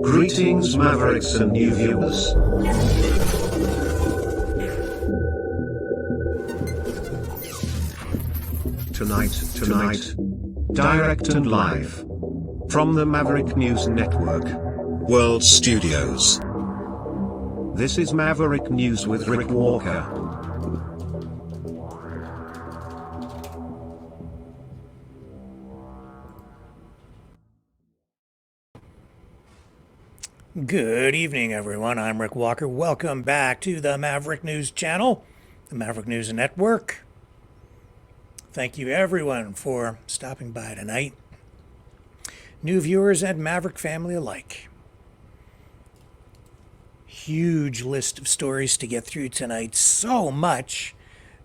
Greetings, Mavericks and new viewers. Tonight, direct and live from the Maverick News Network World Studios. This is Maverick News with Rick Walker. Good evening, everyone. I'm Rick Walker. Welcome back to the Maverick News channel, the Maverick News Network. Thank you, everyone, for stopping by tonight. New viewers and Maverick family alike. Huge list of stories to get through tonight. So much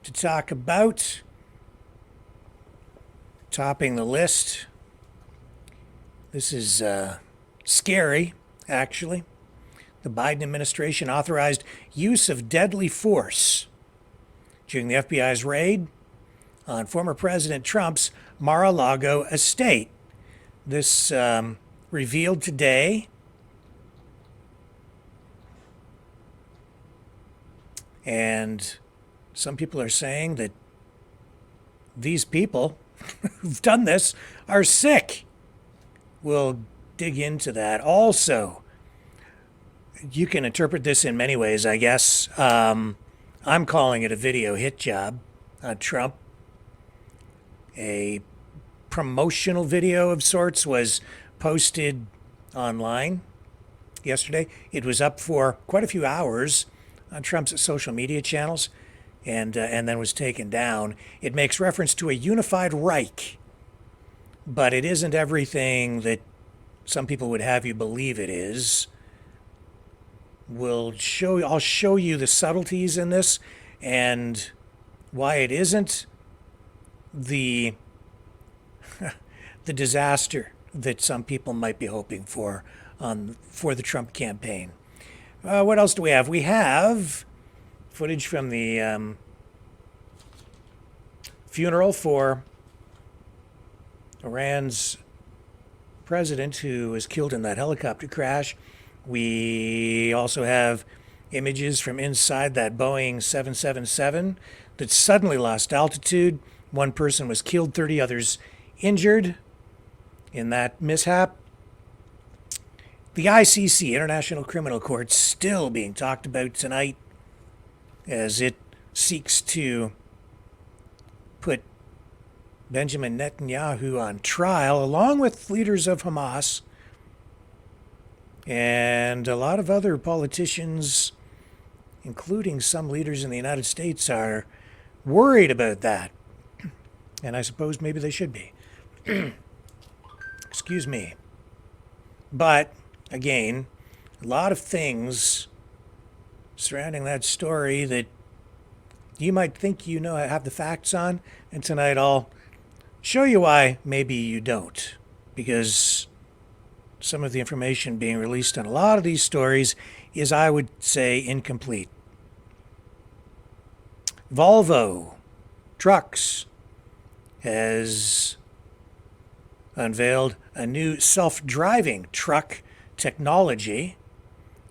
to talk about. Topping the list. This is scary. Actually, the Biden administration authorized use of deadly force during the FBI's raid on former President Trump's Mar-a-Lago estate. This revealed today. And some people are saying that these people who've done this are sick. We'll dig into that. Also, you can interpret this in many ways, I guess. I'm calling it a video hit job on Trump. A promotional video of sorts was posted online yesterday. It was up for quite a few hours on Trump's social media channels and then was taken down. It makes reference to a unified Reich, but it isn't everything that some people would have you believe it is. I'll show you the subtleties in this and why it isn't the the disaster that some people might be hoping for the Trump campaign. What else do we have? We have footage from the funeral for Iran's president who was killed in that helicopter crash. We also have images from inside that Boeing 777 that suddenly lost altitude. One person was killed, 30 others injured in that mishap. The ICC, International Criminal Court, still being talked about tonight as it seeks to put Benjamin Netanyahu on trial, along with leaders of Hamas and a lot of other politicians, including some leaders in the United States, are worried about that. And I suppose maybe they should be. Excuse me. But, again, a lot of things surrounding that story that you might think you know, have the facts on, and tonight I'll show you why maybe you don't, because some of the information being released on a lot of these stories is, I would say, incomplete. Volvo Trucks has unveiled a new self-driving truck technology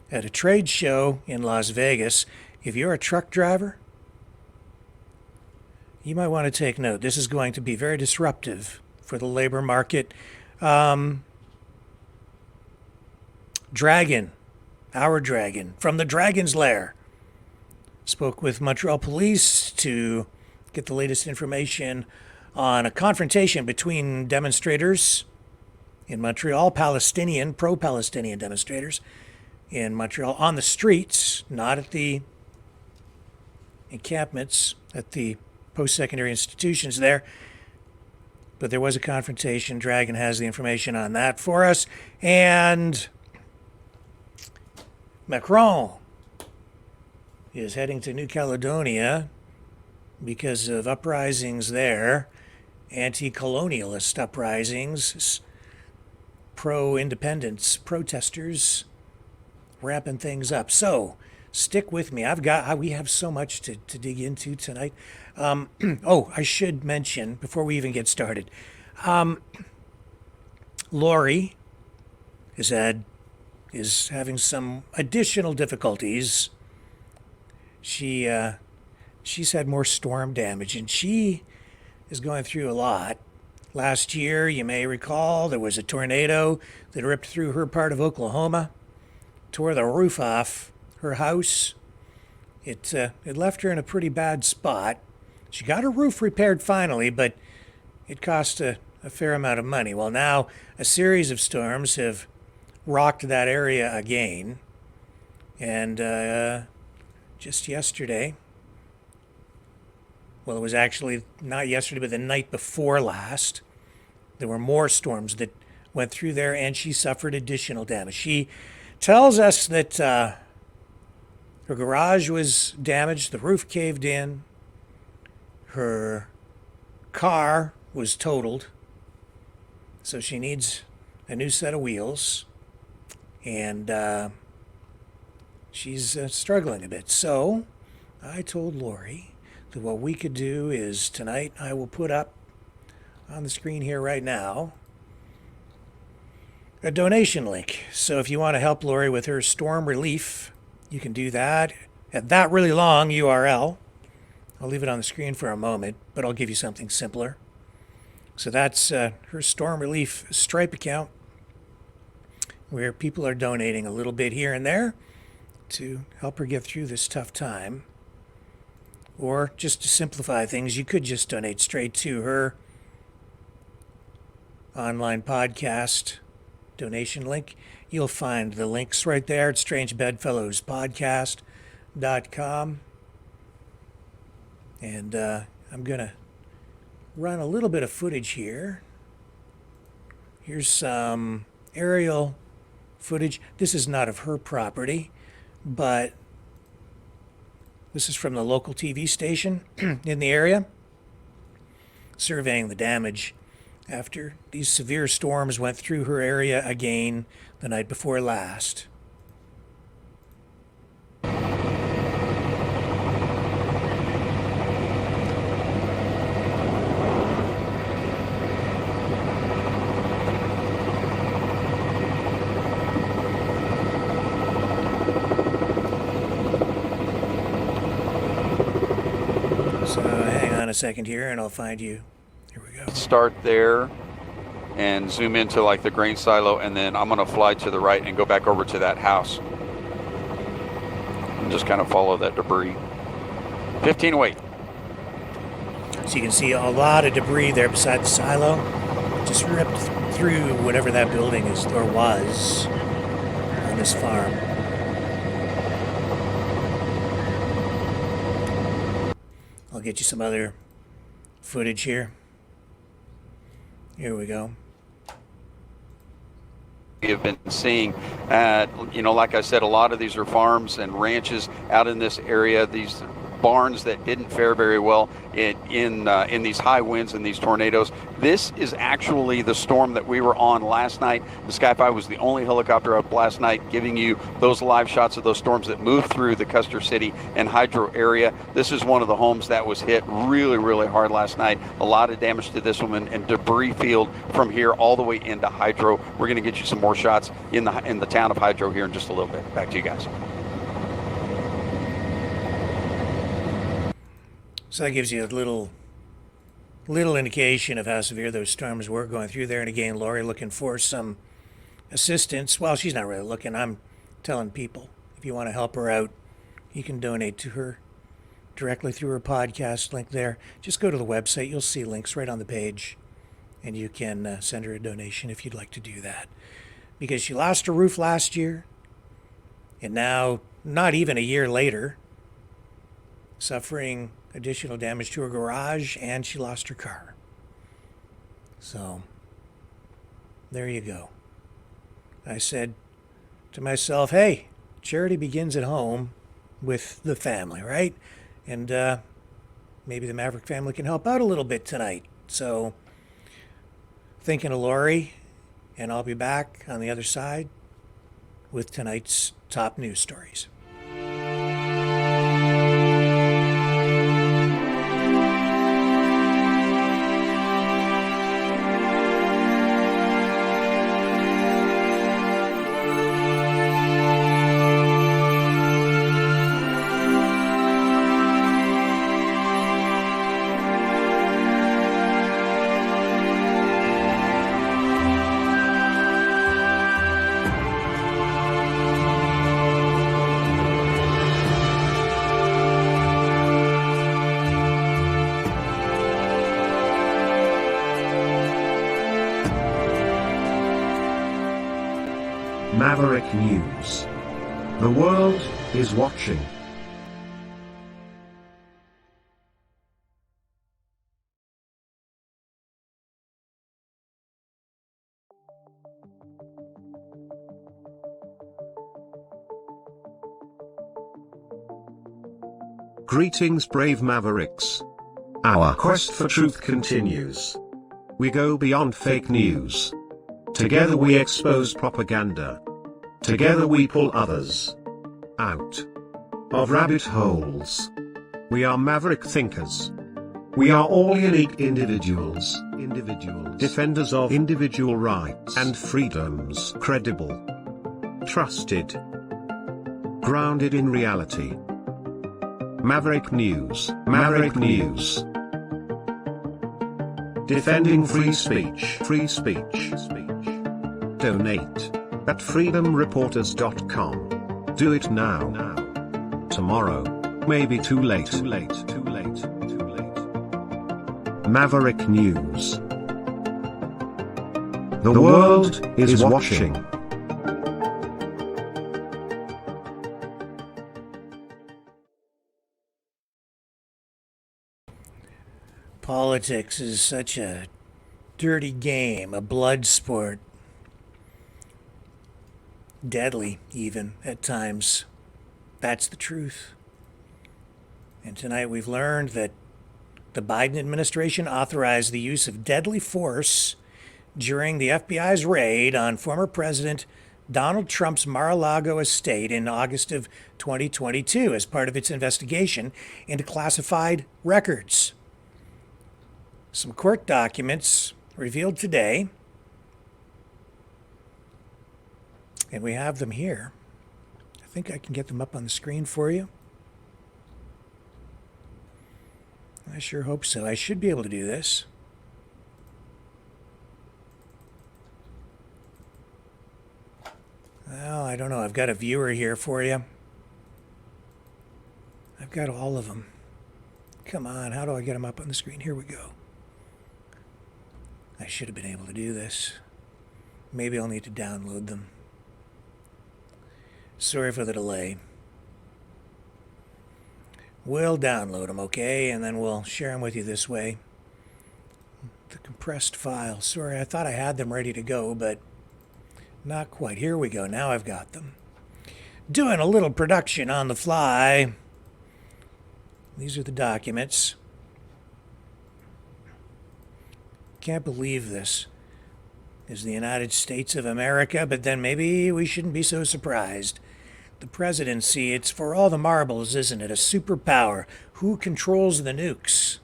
at a trade show in Las Vegas. If you're a truck driver, you might want to take note. This is going to be very disruptive for the labor market. Dragon, our Dragon, from the Dragon's Lair, spoke with Montreal police to get the latest information on a confrontation between demonstrators in Montreal, pro-Palestinian demonstrators, in Montreal on the streets, not at the encampments, at the post-secondary institutions there. But there was a confrontation. Dragon has the information on that for us. And Macron is heading to New Caledonia because of uprisings there, anti-colonialist uprisings, pro-independence protesters wrapping things up. So stick with me. We have so much to dig into tonight. I should mention before we even get started, Lori is having some additional difficulties. She's had more storm damage, and she is going through a lot. Last year, you may recall, there was a tornado that ripped through her part of Oklahoma, tore the roof off her house. It left her in a pretty bad spot. She got her roof repaired finally, but it cost a fair amount of money. Well, now a series of storms have rocked that area again. And just yesterday, well, it was actually not yesterday, but the night before last, there were more storms that went through there, and she suffered additional damage. She tells us that her garage was damaged, the roof caved in, her car was totaled, so she needs a new set of wheels, and she's struggling a bit. So I told Lori that what we could do is tonight I will put up on the screen here right now a donation link. So if you want to help Lori with her storm relief, you can do that at that really long URL. I'll leave it on the screen for a moment, but I'll give you something simpler. So that's her storm relief Stripe account, where people are donating a little bit here and there to help her get through this tough time. Or just to simplify things, you could just donate straight to her online podcast donation link. You'll find the links right there at strangebedfellowspodcast.com. And I'm going to run a little bit of footage here. Here's some aerial footage. This is not of her property, but this is from the local TV station in the area, surveying the damage after these severe storms went through her area again the night before last. A second here and I'll find you. Here we go. Start there and zoom into like the grain silo, and then I'm going to fly to the right and go back over to that house and just kind of follow that debris. 15 away. So you can see a lot of debris there beside the silo. Just ripped through whatever that building is or was on this farm. I'll get you some other footage here. Here we go. We have been seeing, like I said, a lot of these are farms and ranches out in this area. These barns that didn't fare very well in these high winds and these tornadoes. This is actually the storm that we were on last night. The Sky5 was the only helicopter up last night giving you those live shots of those storms that moved through the Custer City and Hydro area. This is one of the homes that was hit really, really hard last night. A lot of damage to this one and debris field from here all the way into Hydro. We're going to get you some more shots in the town of Hydro here in just a little bit. Back to you guys. So that gives you a little indication of how severe those storms were going through there. And again, Lori looking for some assistance. Well, she's not really looking. I'm telling people, if you want to help her out, you can donate to her directly through her podcast link there. Just go to the website. You'll see links right on the page. And you can send her a donation if you'd like to do that. Because she lost her roof last year. And now, not even a year later, suffering additional damage to her garage, and she lost her car. So, there you go. I said to myself, hey, charity begins at home with the family, right? And maybe the Maverick family can help out a little bit tonight. So, thinking of Lori, and I'll be back on the other side with tonight's top news stories. Maverick News. The world is watching. Greetings, brave Mavericks. Our quest for truth continues. We go beyond fake news. Together we expose propaganda. Together we pull others out of rabbit holes. We are maverick thinkers. We are all unique individuals, defenders of individual rights and freedoms, credible, trusted, grounded in reality. Maverick News, Maverick News. Defending free speech, free speech. Donate at freedomreporters.com. Do it now. Tomorrow may be too late. Maverick News. The world is watching. Politics is such a dirty game, a blood sport. Deadly, even, at times. That's the truth. And tonight we've learned that the Biden administration authorized the use of deadly force during the FBI's raid on former President Donald Trump's Mar-a-Lago estate in August of 2022 as part of its investigation into classified records. Some court documents revealed today, and we have them here. I think I can get them up on the screen for you. I sure hope so. I should be able to do this. Well, I don't know. I've got a viewer here for you. I've got all of them. Come on, how do I get them up on the screen? Here we go. I should have been able to do this. Maybe I'll need to download them. Sorry for the delay. We'll download them, okay? And then we'll share them with you this way. The compressed file. Sorry, I thought I had them ready to go, but not quite. Here we go. Now I've got them. Doing a little production on the fly. These are the documents. Can't believe this is the United States of America, but then maybe we shouldn't be so surprised. The presidency, it's for all the marbles, isn't it? A superpower. Who controls the nukes?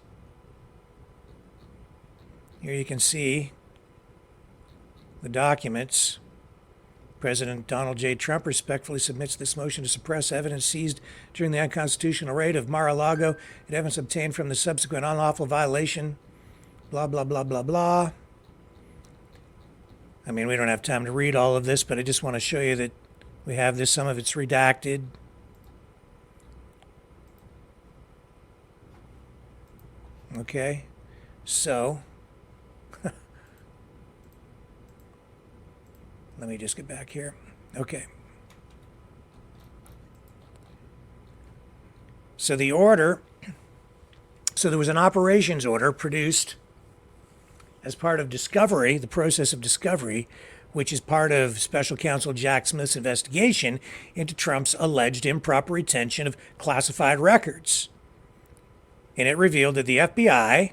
Here you can see the documents. President Donald J. Trump respectfully submits this motion to suppress evidence seized during the unconstitutional raid of Mar-a-Lago and evidence obtained from the subsequent unlawful violation. Blah, blah, blah, blah, blah. I mean, we don't have time to read all of this, but I just want to show you that we have this. Some of it's redacted. Okay, so let me just get back here. Okay. So there was an operations order produced as part of discovery, the process of discovery, which is part of Special Counsel Jack Smith's investigation into Trump's alleged improper retention of classified records. And it revealed that the FBI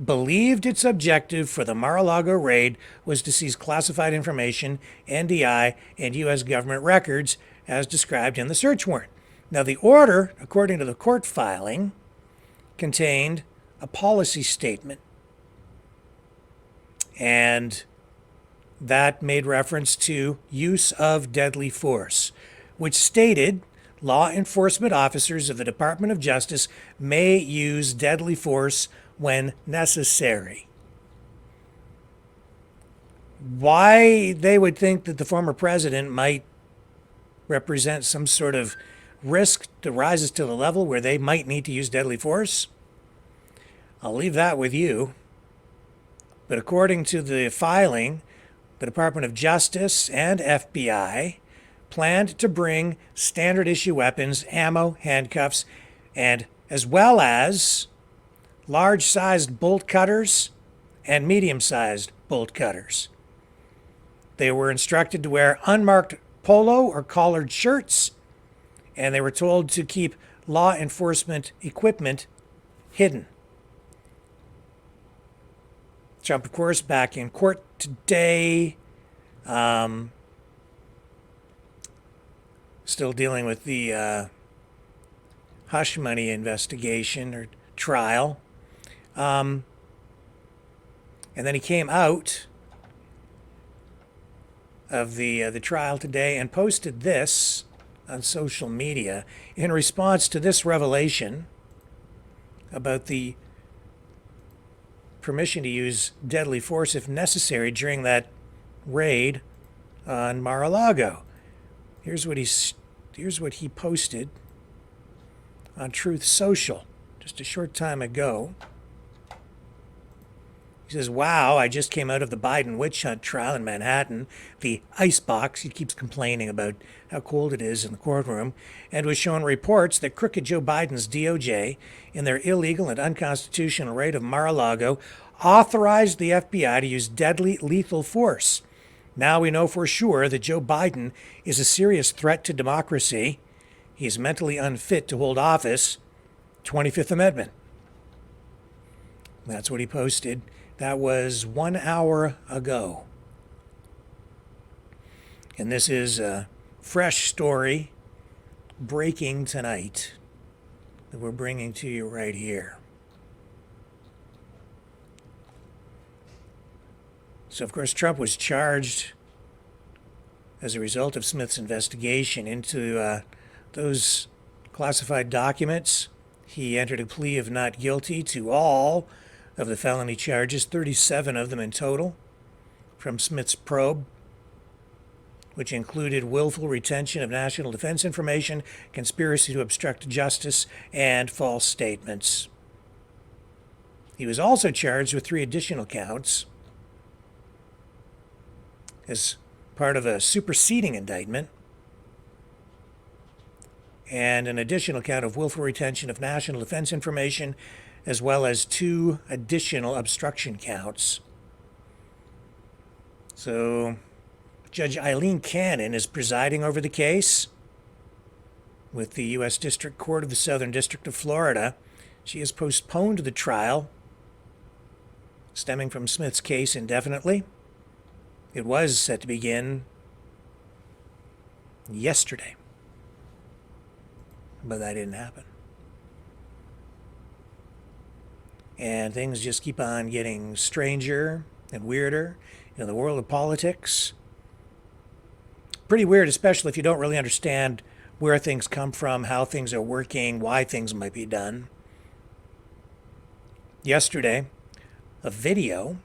believed its objective for the Mar-a-Lago raid was to seize classified information, NDI, and U.S. government records as described in the search warrant. Now, the order, according to the court filing, contained a policy statement. And that made reference to use of deadly force, which stated law enforcement officers of the Department of Justice may use deadly force when necessary. Why they would think that the former president might represent some sort of risk that rises to the level where they might need to use deadly force, I'll leave that with you. But according to the filing, the Department of Justice and FBI planned to bring standard issue weapons, ammo, handcuffs, and as well as large-sized bolt cutters and medium-sized bolt cutters. They were instructed to wear unmarked polo or collared shirts, and they were told to keep law enforcement equipment hidden. Trump, of course, back in court today, still dealing with the hush money investigation or trial. And then he came out of the trial today and posted this on social media in response to this revelation about the permission to use deadly force if necessary during that raid on Mar-a-Lago. Here's what he posted on Truth Social just a short time ago. He says, "Wow, I just came out of the Biden witch hunt trial in Manhattan, the ice box." He keeps complaining about how cold it is in the courtroom, and was shown reports that crooked Joe Biden's DOJ, in their illegal and unconstitutional raid of Mar-a-Lago, authorized the FBI to use deadly lethal force. Now we know for sure that Joe Biden is a serious threat to democracy. He is mentally unfit to hold office. 25th Amendment. That's what he posted. That was 1 hour ago. And this is a fresh story breaking tonight that we're bringing to you right here. So, of course, Trump was charged as a result of Smith's investigation into those classified documents. He entered a plea of not guilty to all of the felony charges, 37 of them in total, from Smith's probe, which included willful retention of national defense information, conspiracy to obstruct justice, and false statements. He was also charged with 3 additional counts as part of a superseding indictment, and an additional count of willful retention of national defense information, as well as 2 additional obstruction counts. So Judge Eileen Cannon is presiding over the case with the U.S. District Court of the Southern District of Florida. She has postponed the trial stemming from Smith's case indefinitely. It was set to begin yesterday, but that didn't happen. And things just keep on getting stranger and weirder in the world of politics. Pretty weird, especially if you don't really understand where things come from, how things are working, why things might be done. Yesterday, a video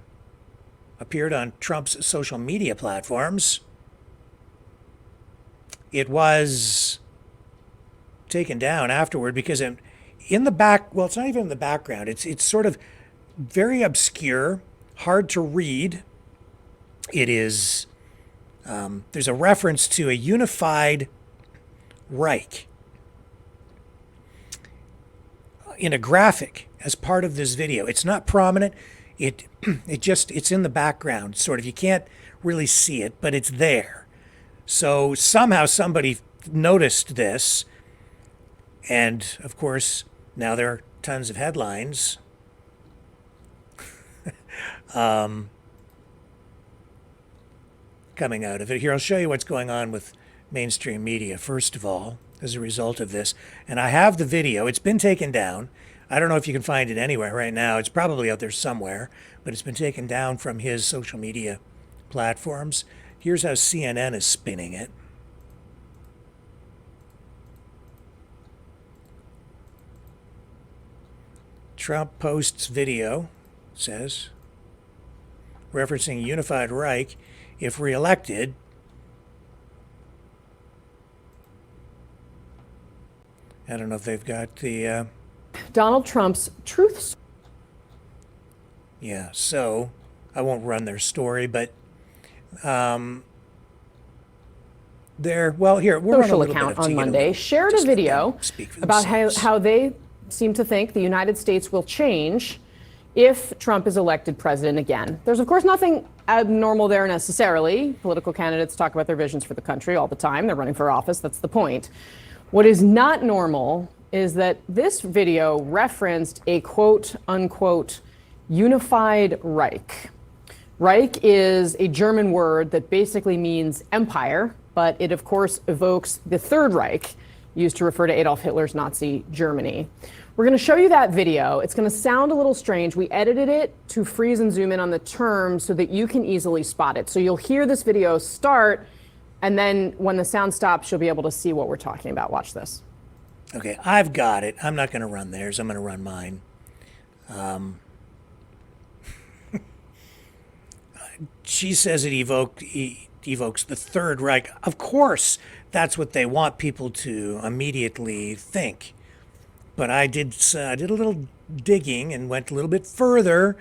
appeared on Trump's social media platforms. It was taken down afterward because in the back, well, it's not even in the background. It's sort of very obscure, hard to read. It is, there's a reference to a unified Reich. in a graphic as part of this video. It's not prominent. It's in the background, sort of. You can't really see it, but it's there. So somehow somebody noticed this, and of course now there are tons of headlines. Coming out of it. Here, I'll show you what's going on with mainstream media, first of all, as a result of this. And I have the video. It's been taken down. I don't know if you can find it anywhere right now. It's probably out there somewhere, but it's been taken down from his social media platforms. Here's how CNN is spinning it. Trump posts video, says, referencing unified Reich. If reelected, I don't know if they've got the... Donald Trump's truth. Yeah, so I won't run their story, but they're, well, here, we're social account on Monday shared a video about how they seem to think the United States will change if Trump is elected president again. There's, of course, nothing abnormal there necessarily. Political candidates talk about their visions for the country all the time. They're running for office. That's the point. What is not normal is that this video referenced a quote unquote unified Reich. Reich is a German word that basically means empire, but it of course evokes the Third Reich, used to refer to Adolf Hitler's Nazi Germany. We're going to show you that video. It's going to sound a little strange. We edited it to freeze and zoom in on the terms so that you can easily spot it. So you'll hear this video start, and then when the sound stops, you'll be able to see what we're talking about. Watch this. Okay, I've got it. I'm not going to run theirs. I'm going to run mine. She says it evokes the Third Reich. Of course, that's what they want people to immediately think. But I did a little digging and went a little bit further,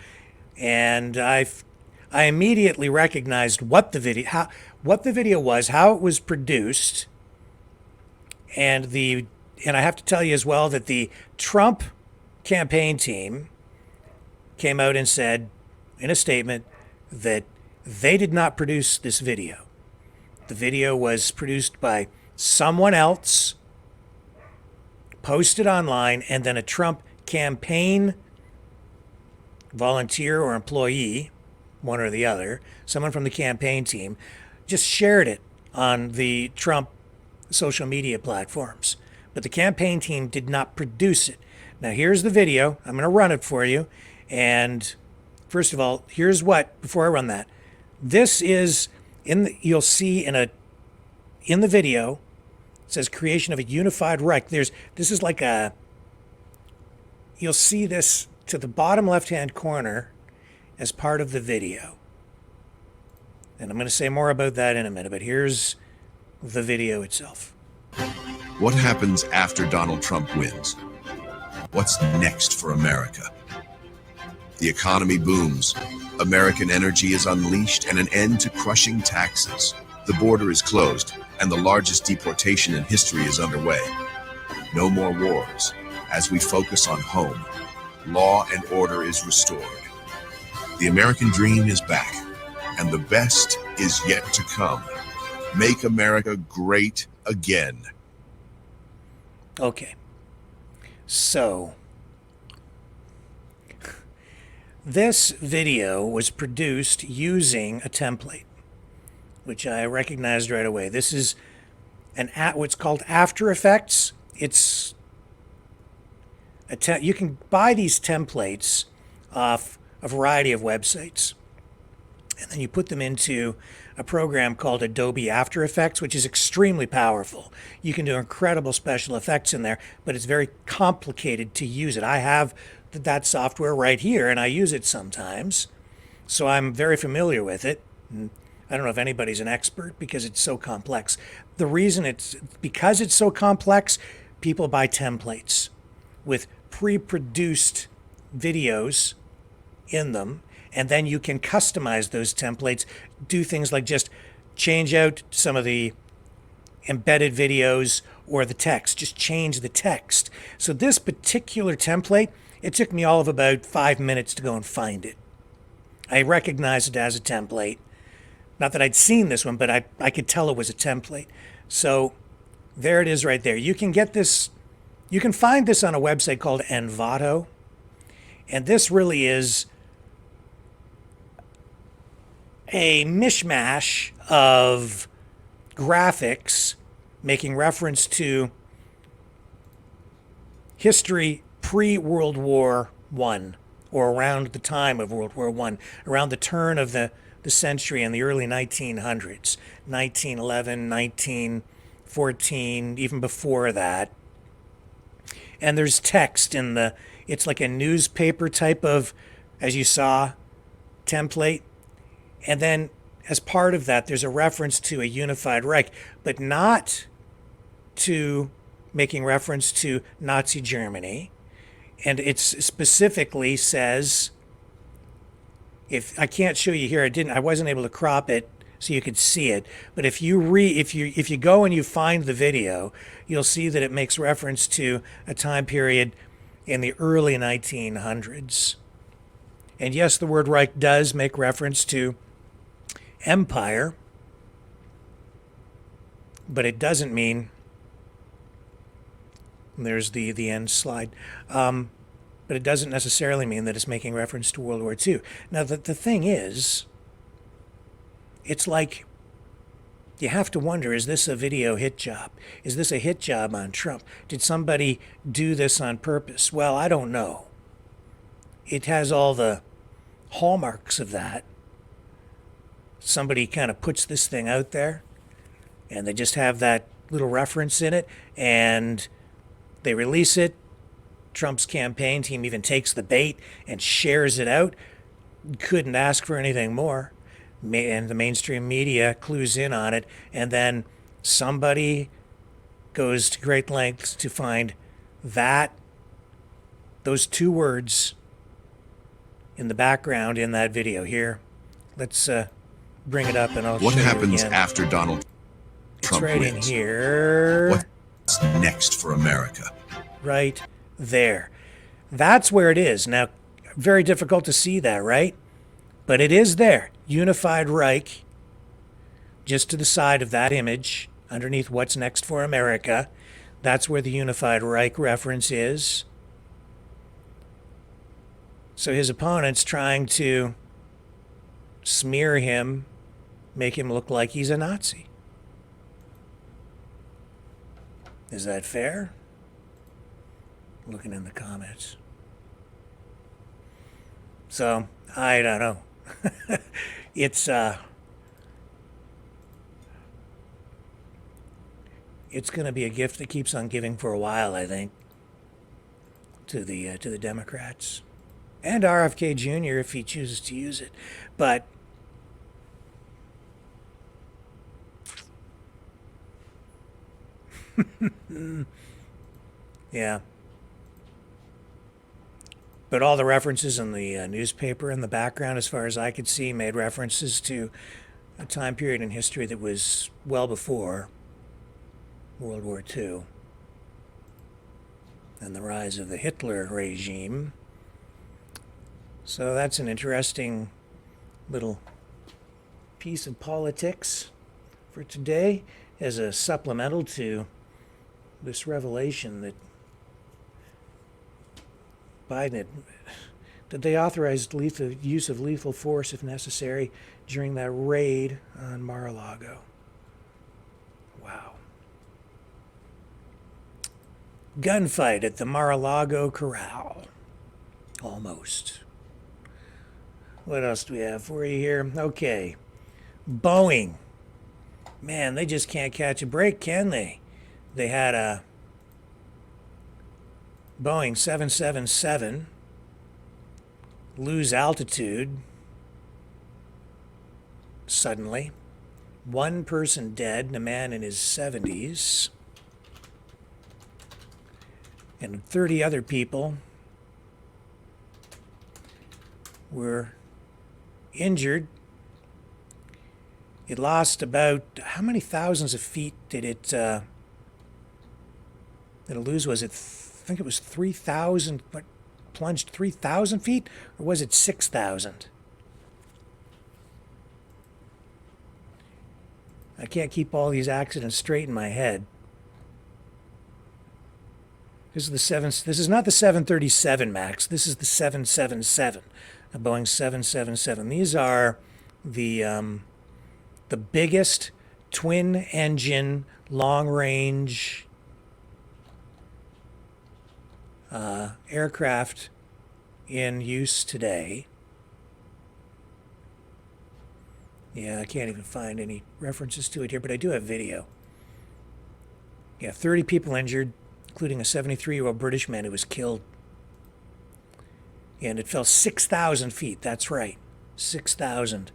and I immediately recognized what the video was, how it was produced, and I have to tell you as well that the Trump campaign team came out and said in a statement that they did not produce this video. The video was produced by someone else, posted online, and then a Trump campaign volunteer or employee, one or the other, someone from the campaign team, just shared it on the Trump social media platforms. But the campaign team did not produce it. Now here's the video. I'm going to run it for you. And first of all, here's what, before I run that, this is, you'll see in the video, it says creation of a unified Reich. This is like you'll see this to the bottom left-hand corner as part of the video. And I'm going to say more about that in a minute, but here's the video itself. What happens after Donald Trump wins? What's next for America? The economy booms. American energy is unleashed and an end to crushing taxes. The border is closed and the largest deportation in history is underway. No more wars as we focus on home. Law and order is restored. The American dream is back and the best is yet to come. Make America great again. Okay. So this video was produced using a template, which I recognized right away. This is what's called After Effects. It's you can buy these templates off a variety of websites, and then you put them into a program called Adobe After Effects, which is extremely powerful. You can do incredible special effects in there, but it's very complicated to use it. I have that software right here, and I use it sometimes, so I'm very familiar with it. I don't know if anybody's an expert because it's so complex. The reason because it's so complex, people buy templates with pre-produced videos in them, and then you can customize those templates, do things like just change out some of the embedded videos or the text. Just change the text. So this particular template, it took me all of about 5 minutes to go and find it. I recognized it as a template. Not that I'd seen this one, but I could tell it was a template. So there it is right there. You can get this, you can find this on a website called Envato. And this really is a mishmash of graphics making reference to history pre-World War I, or around the time of World War I, around the turn of the century in the early 1900s, 1911, 1914, even before that. And there's text in the, it's like a newspaper type of, as you saw, template. And then as part of that, there's a reference to a unified Reich, but not to making reference to Nazi Germany. And it specifically says, if I can't show you here, I wasn't able to crop it so you could see it. But if you go and you find the video, you'll see that it makes reference to a time period in the early 1900s. And yes, the word Reich does make reference to empire, but it doesn't mean, there's the end slide, but it doesn't necessarily mean that it's making reference to World War II. Now, the thing is, it's like, you have to wonder, is this a video hit job? Is this a hit job on Trump? Did somebody do this on purpose? Well, I don't know. It has all the hallmarks of that. Somebody kind of puts this thing out there, and they just have that little reference in it, and they release it. Trump's campaign team even takes the bait and shares it out. Couldn't ask for anything more. And the mainstream media clues in on it, and then somebody goes to great lengths to find those two words in the background in that video here. Let's bring it up and I'll show you again. What happens after Donald Trump wins? It's right in here. What's next for America? Right there. That's where it is. Now, very difficult to see that, right? But it is there. Unified Reich, just to the side of that image, underneath what's next for America. That's where the Unified Reich reference is. So his opponent's trying to smear him, make him look like he's a Nazi. Is that fair? Looking in the comments. So, I don't know. It's going to be a gift that keeps on giving for a while, I think, to the Democrats and RFK Jr. if he chooses to use it. But yeah. But all the references in the newspaper in the background, as far as I could see, made references to a time period in history that was well before World War II and the rise of the Hitler regime. So that's an interesting little piece of politics for today as a supplemental to this revelation that Biden did they authorize use of lethal force if necessary during that raid on Mar-a-Lago. Wow. Gunfight at the Mar-a-Lago Corral. Almost. What else do we have for you here? Okay. Boeing. Man, they just can't catch a break, can they? They had a Boeing 777 lose altitude suddenly. One person dead, a man in his 70s. And 30 other people were injured. It lost about, how many thousands of feet did it It'll lose, was it, I think it was 3,000, what, plunged 3,000 feet? Or was it 6,000? I can't keep all these accidents straight in my head. This is not the 737 MAX. This is the 777, a Boeing 777. These are the biggest twin-engine, long-range aircraft in use today. Yeah, I can't even find any references to it here, but I do have video. Yeah, 30 people injured, including a 73-year-old British man who was killed. And it fell 6,000 feet. That's right, 6,000.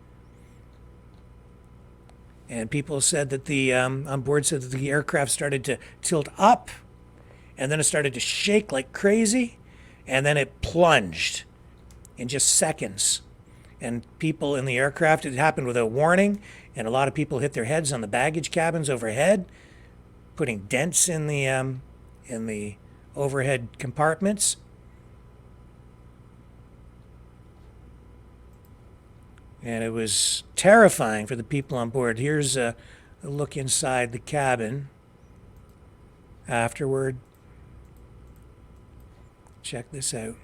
And people said that the on board said that the aircraft started to tilt up, and then it started to shake like crazy, and then it plunged in just seconds. And people in the aircraft, it happened without warning, and a lot of people hit their heads on the baggage cabins overhead, putting dents in the overhead compartments. And it was terrifying for the people on board. Here's a look inside the cabin afterward. Check this out.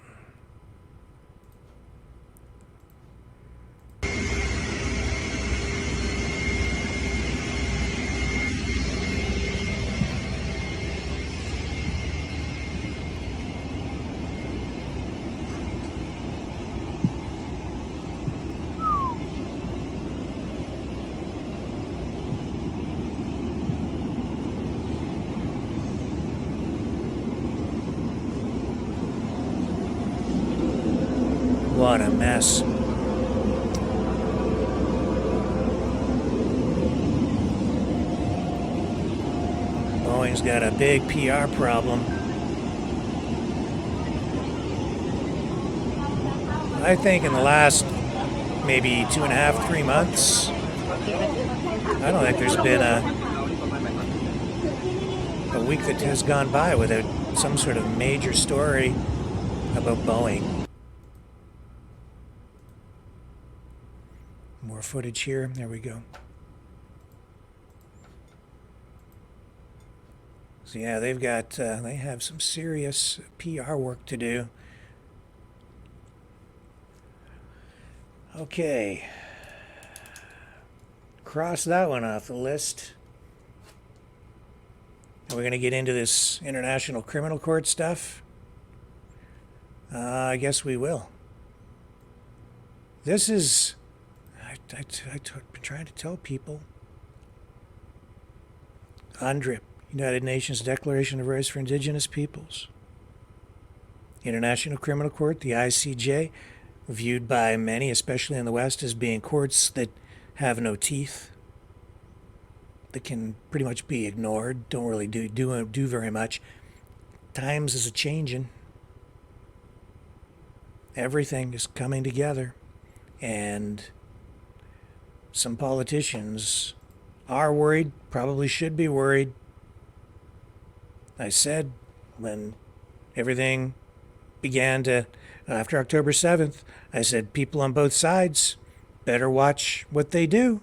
What a mess. Boeing's got a big PR problem. I think in the last maybe 2.5, 3 months, I don't think there's been a week that has gone by without some sort of major story about Boeing. More footage here. There we go. So yeah, they've got they have some serious PR work to do. Okay. Cross that one off the list. Are we going to get into this International Criminal Court stuff? I guess we will. This is... I've been trying to tell people. UNDRIP, United Nations Declaration of Rights for Indigenous Peoples. International Criminal Court, the ICJ, viewed by many, especially in the West, as being courts that have no teeth, that can pretty much be ignored, don't really do very much. Times is a-changing. Everything is coming together, and some politicians are worried, probably should be worried. I said when everything began to, after October 7th, I said people on both sides better watch what they do.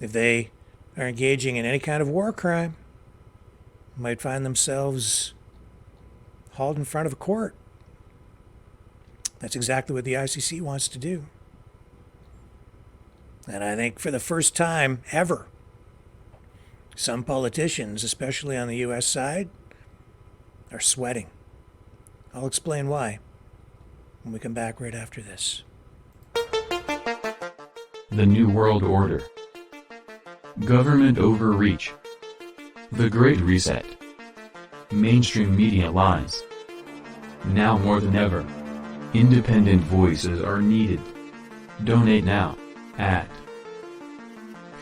If they are engaging in any kind of war crime, might find themselves hauled in front of a court. That's exactly what the ICC wants to do. And I think for the first time ever, some politicians, especially on the U.S. side, are sweating. I'll explain why when we come back right after this. The New World Order. Government overreach. The Great Reset. Mainstream media lies. Now more than ever, independent voices are needed. Donate now at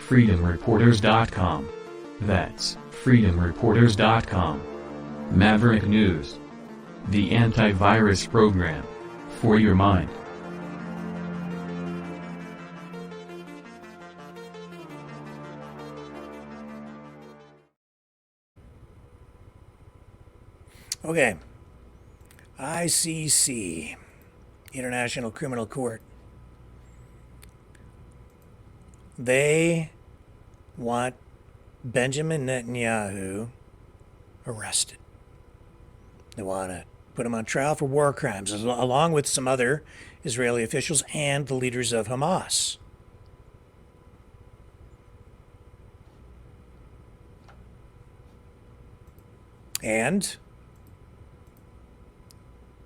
freedomreporters.com. That's freedomreporters.com. Maverick News. The antivirus program for your mind. Okay. ICC, International Criminal Court. They want Benjamin Netanyahu arrested. They want to put him on trial for war crimes, along with some other Israeli officials and the leaders of Hamas. And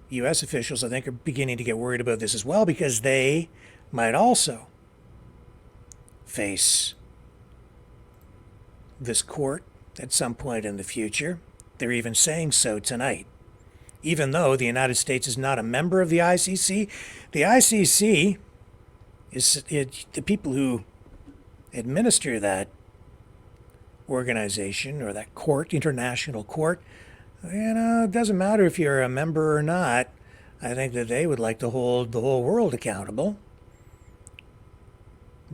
U.S. officials, I think, are beginning to get worried about this as well, because they might also face this court at some point in the future. They're even saying so tonight. Even though the United States is not a member of the ICC is the people who administer that organization or that court, international court. It doesn't matter if you're a member or not. I think that they would like to hold the whole world accountable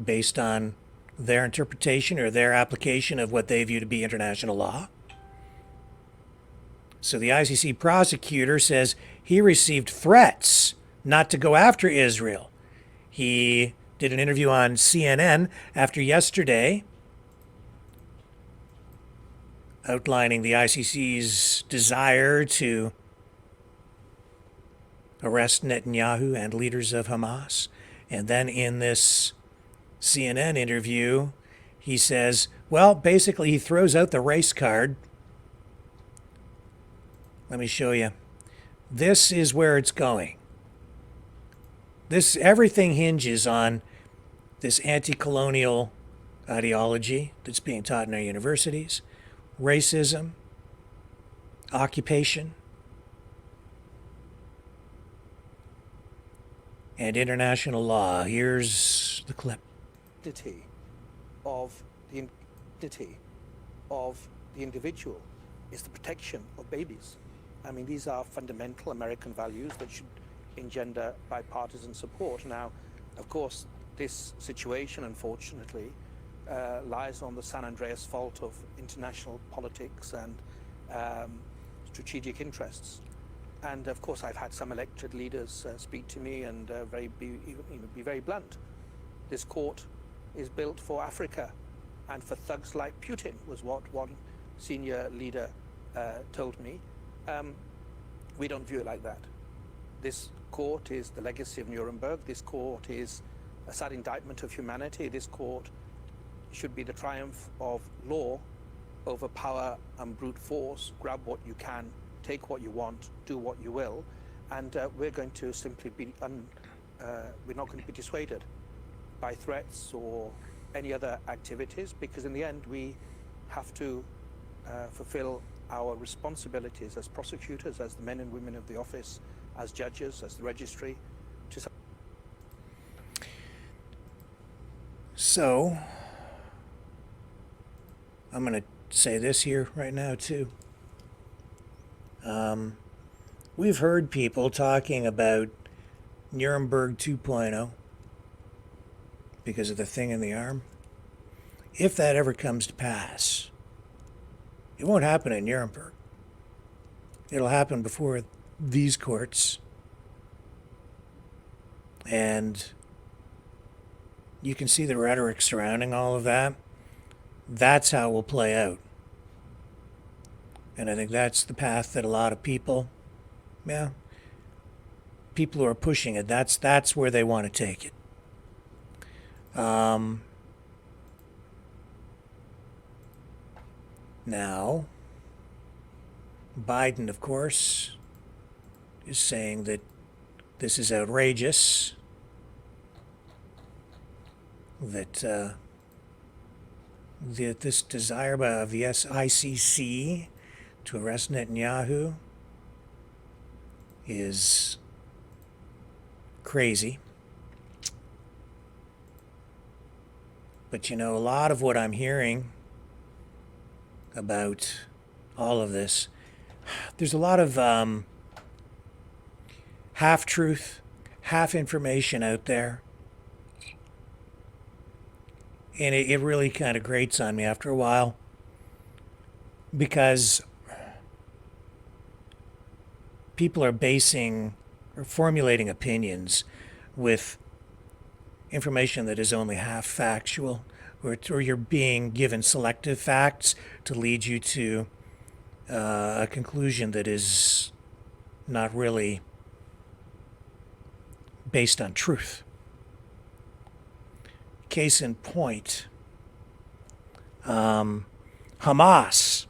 based on their interpretation or their application of what they view to be international law. So the ICC prosecutor says he received threats not to go after Israel. He did an interview on CNN after yesterday, outlining the ICC's desire to arrest Netanyahu and leaders of Hamas. And then in this CNN interview, he says, well, basically he throws out the race card. Let me show you. This is where it's going. Everything hinges on this anti-colonial ideology that's being taught in our universities, racism, occupation, and international law. Here's the clip. Of the dignity of the individual is the protection of babies. I mean, these are fundamental American values that should engender bipartisan support. Now, of course, this situation, unfortunately, lies on the San Andreas fault of international politics and strategic interests. And of course, I've had some elected leaders speak to me and be very blunt. This court is built for Africa and for thugs like Putin, was what one senior leader told me. We don't view it like that. This court is the legacy of Nuremberg. This court is a sad indictment of humanity. This court should be the triumph of law over power and brute force. Grab what you can, take what you want, do what you will, and we're going to simply be we're not going to be dissuaded by threats or any other activities, because in the end we have to fulfill our responsibilities as prosecutors, as the men and women of the office, as judges, as the registry. So, I'm going to say this here right now too. We've heard people talking about Nuremberg 2.0 because of the thing in the arm. If that ever comes to pass, it won't happen in Nuremberg. It'll happen before these courts. And you can see the rhetoric surrounding all of that. That's how it will play out. And I think that's the path that a lot of people who are pushing it, that's where they want to take it. Now, Biden, of course, is saying that this is outrageous, that this desire of the ICC to arrest Netanyahu is crazy. But a lot of what I'm hearing about all of this, there's a lot of half-truth, half-information out there. And it really kind of grates on me after a while, because people are basing or formulating opinions with information that is only half factual, or you're being given selective facts to lead you to a conclusion that is not really based on truth. Case in point, Hamas.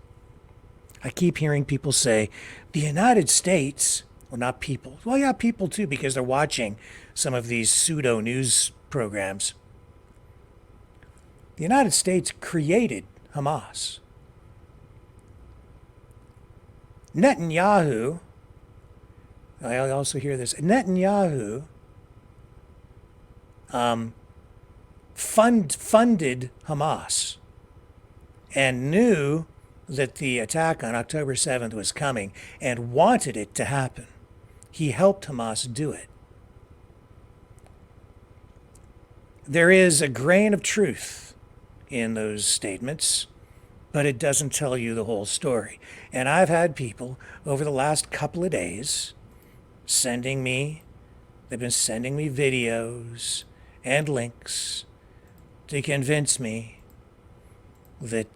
I keep hearing people say the United States, well, not people. Well, yeah, people too, because they're watching some of these pseudo news programs. The United States created Hamas. Netanyahu, I also hear this, Netanyahu funded Hamas and knew that the attack on October 7th was coming and wanted it to happen. He helped Hamas do it. There is a grain of truth in those statements, but it doesn't tell you the whole story. And I've had people over the last couple of days they've been sending me videos and links to convince me that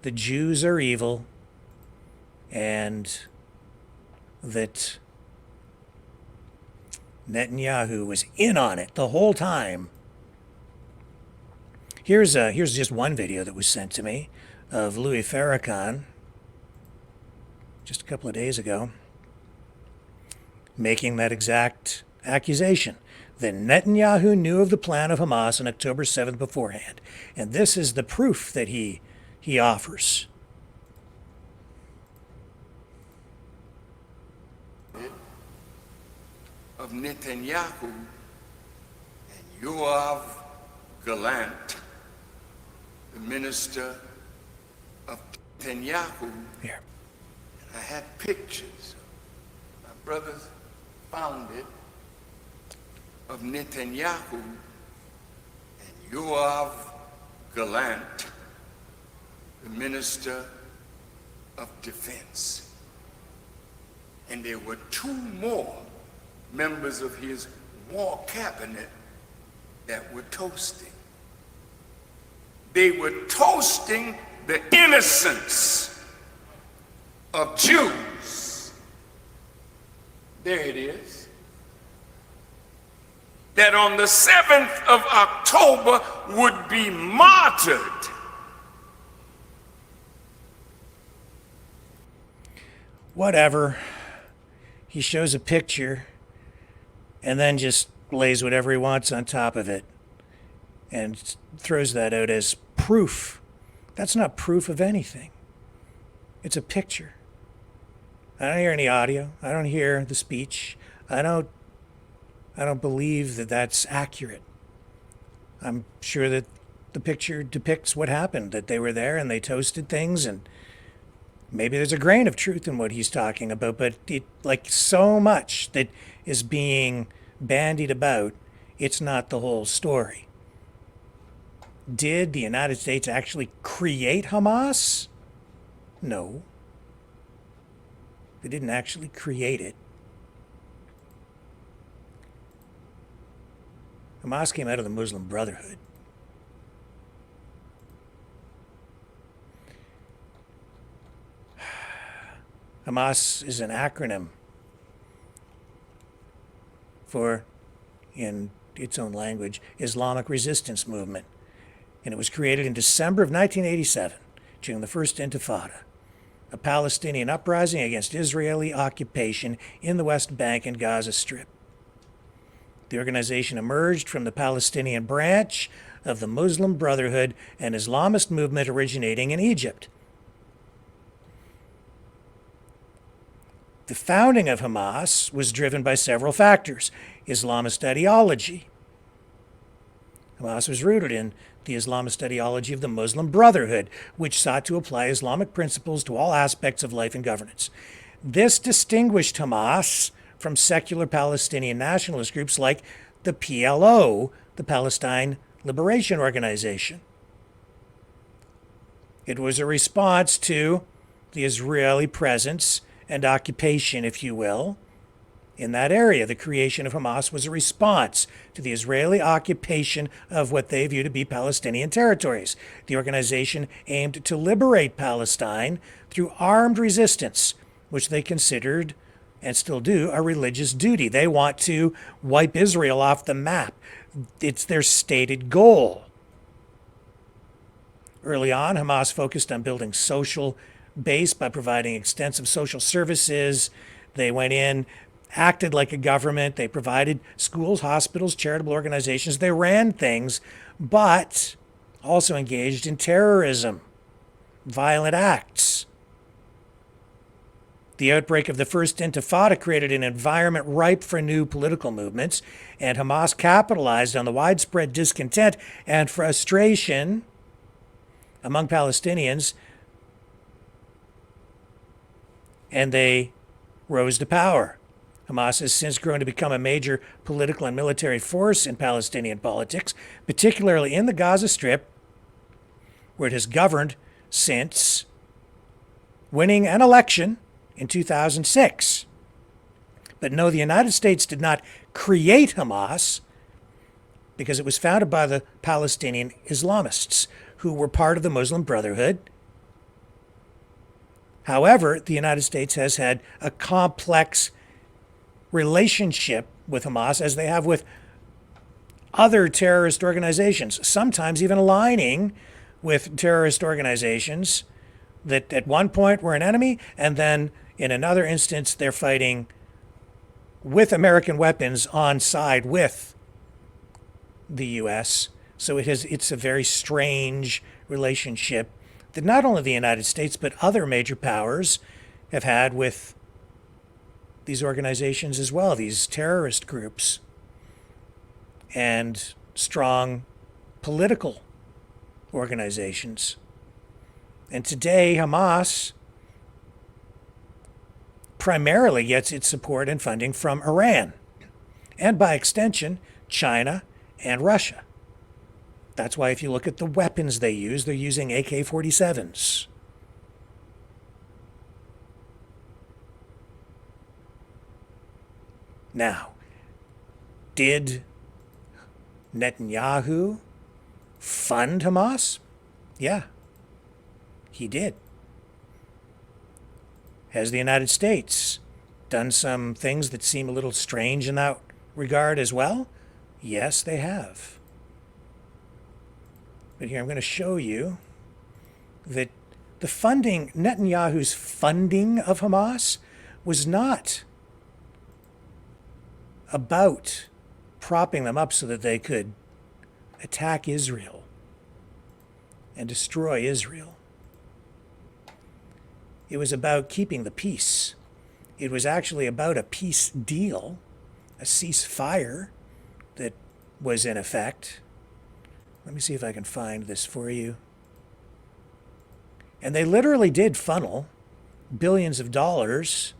the Jews are evil and that Netanyahu was in on it the whole time. Here's just one video that was sent to me of Louis Farrakhan just a couple of days ago making that exact accusation that Netanyahu knew of the plan of Hamas on October 7th beforehand. And this is the proof that he offers. Of Netanyahu and Yoav Gallant, the minister of Netanyahu. Here. And I had pictures. My brothers found it of Netanyahu and Yoav Gallant, the minister of defense. And there were two more members of his war cabinet that were toasting. They were toasting the innocence of Jews. There it is. That on the 7th of October would be martyred. Whatever. He shows a picture and then just lays whatever he wants on top of it and throws that out as proof. That's not proof of anything. It's a picture. I don't hear any audio. I don't hear the speech. I don't believe that that's accurate. I'm sure that the picture depicts what happened, that they were there and they toasted things, and maybe there's a grain of truth in what he's talking about, but it, like so much that is being bandied about, it's not the whole story. Did the United States actually create Hamas? No. They didn't actually create it. Hamas came out of the Muslim Brotherhood. Hamas is an acronym for, in its own language, Islamic Resistance Movement. And it was created in December of 1987 during the First Intifada, a Palestinian uprising against Israeli occupation in the West Bank and Gaza Strip. The organization emerged from the Palestinian branch of the Muslim Brotherhood, an Islamist movement originating in Egypt. The founding of Hamas was driven by several factors. Islamist ideology. Hamas was rooted in the Islamist ideology of the Muslim Brotherhood, which sought to apply Islamic principles to all aspects of life and governance. This distinguished Hamas from secular Palestinian nationalist groups like the PLO, the Palestine Liberation Organization. It was a response to the Israeli presence and occupation, if you will, in that area. The creation of Hamas was a response to the Israeli occupation of what they view to be Palestinian territories. The organization aimed to liberate Palestine through armed resistance, which they considered, and still do, a religious duty. They want to wipe Israel off the map. It's their stated goal. Early on, Hamas focused on building social base by providing extensive social services. They went in, acted like a government. They provided schools, hospitals, charitable organizations. They ran things, but also engaged in terrorism, violent acts. The outbreak of the First Intifada created an environment ripe for new political movements, and Hamas capitalized on the widespread discontent and frustration among Palestinians, and they rose to power. Hamas has since grown to become a major political and military force in Palestinian politics, particularly in the Gaza Strip, where it has governed since winning an election in 2006. But no, the United States did not create Hamas because it was founded by the Palestinian Islamists, who were part of the Muslim Brotherhood. However, the United States has had a complex relationship with Hamas, as they have with other terrorist organizations, sometimes even aligning with terrorist organizations that at one point were an enemy, and then in another instance they're fighting with American weapons on side with the U.S. So it's a very strange relationship that not only the United States but other major powers have had with these organizations as well, these terrorist groups, and strong political organizations. And today, Hamas primarily gets its support and funding from Iran, and by extension, China and Russia. That's why if you look at the weapons they use, they're using AK-47s. Now, did Netanyahu fund Hamas? Yeah, he did. Has the United States done some things that seem a little strange in that regard as well? Yes, they have. But here I'm going to show you that the funding, Netanyahu's funding of Hamas, was not about propping them up so that they could attack Israel and destroy Israel. It was about keeping the peace. It was actually about a peace deal, a ceasefire that was in effect. Let me see if I can find this for you. And they literally did funnel billions of dollars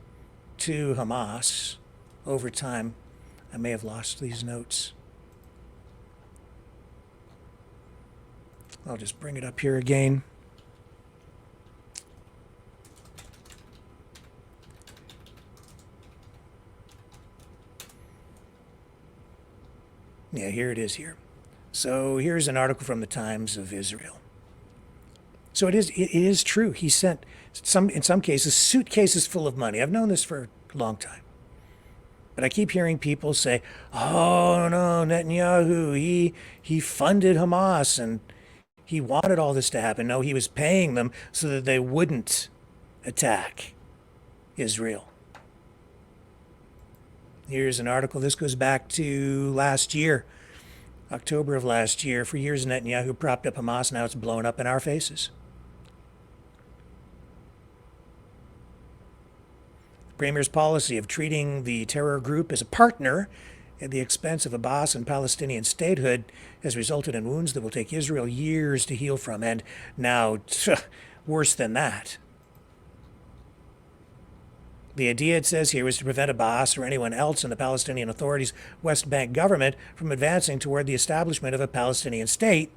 to Hamas over time. I may have lost these notes. I'll just bring it up here again. Yeah, here it is here. So here's an article from the Times of Israel. So it is true. He sent in some cases suitcases full of money. I've known this for a long time. But I keep hearing people say, "Oh no, Netanyahu, he funded Hamas and he wanted all this to happen." No, he was paying them so that they wouldn't attack Israel. Here's an article. This goes back to last year, October of last year. For years, Netanyahu propped up Hamas. Now it's blown up in our faces. The Premier's policy of treating the terror group as a partner at the expense of Abbas and Palestinian statehood has resulted in wounds that will take Israel years to heal from, and now worse than that. The idea, it says here, was to prevent Abbas or anyone else in the Palestinian Authority's West Bank government from advancing toward the establishment of a Palestinian state.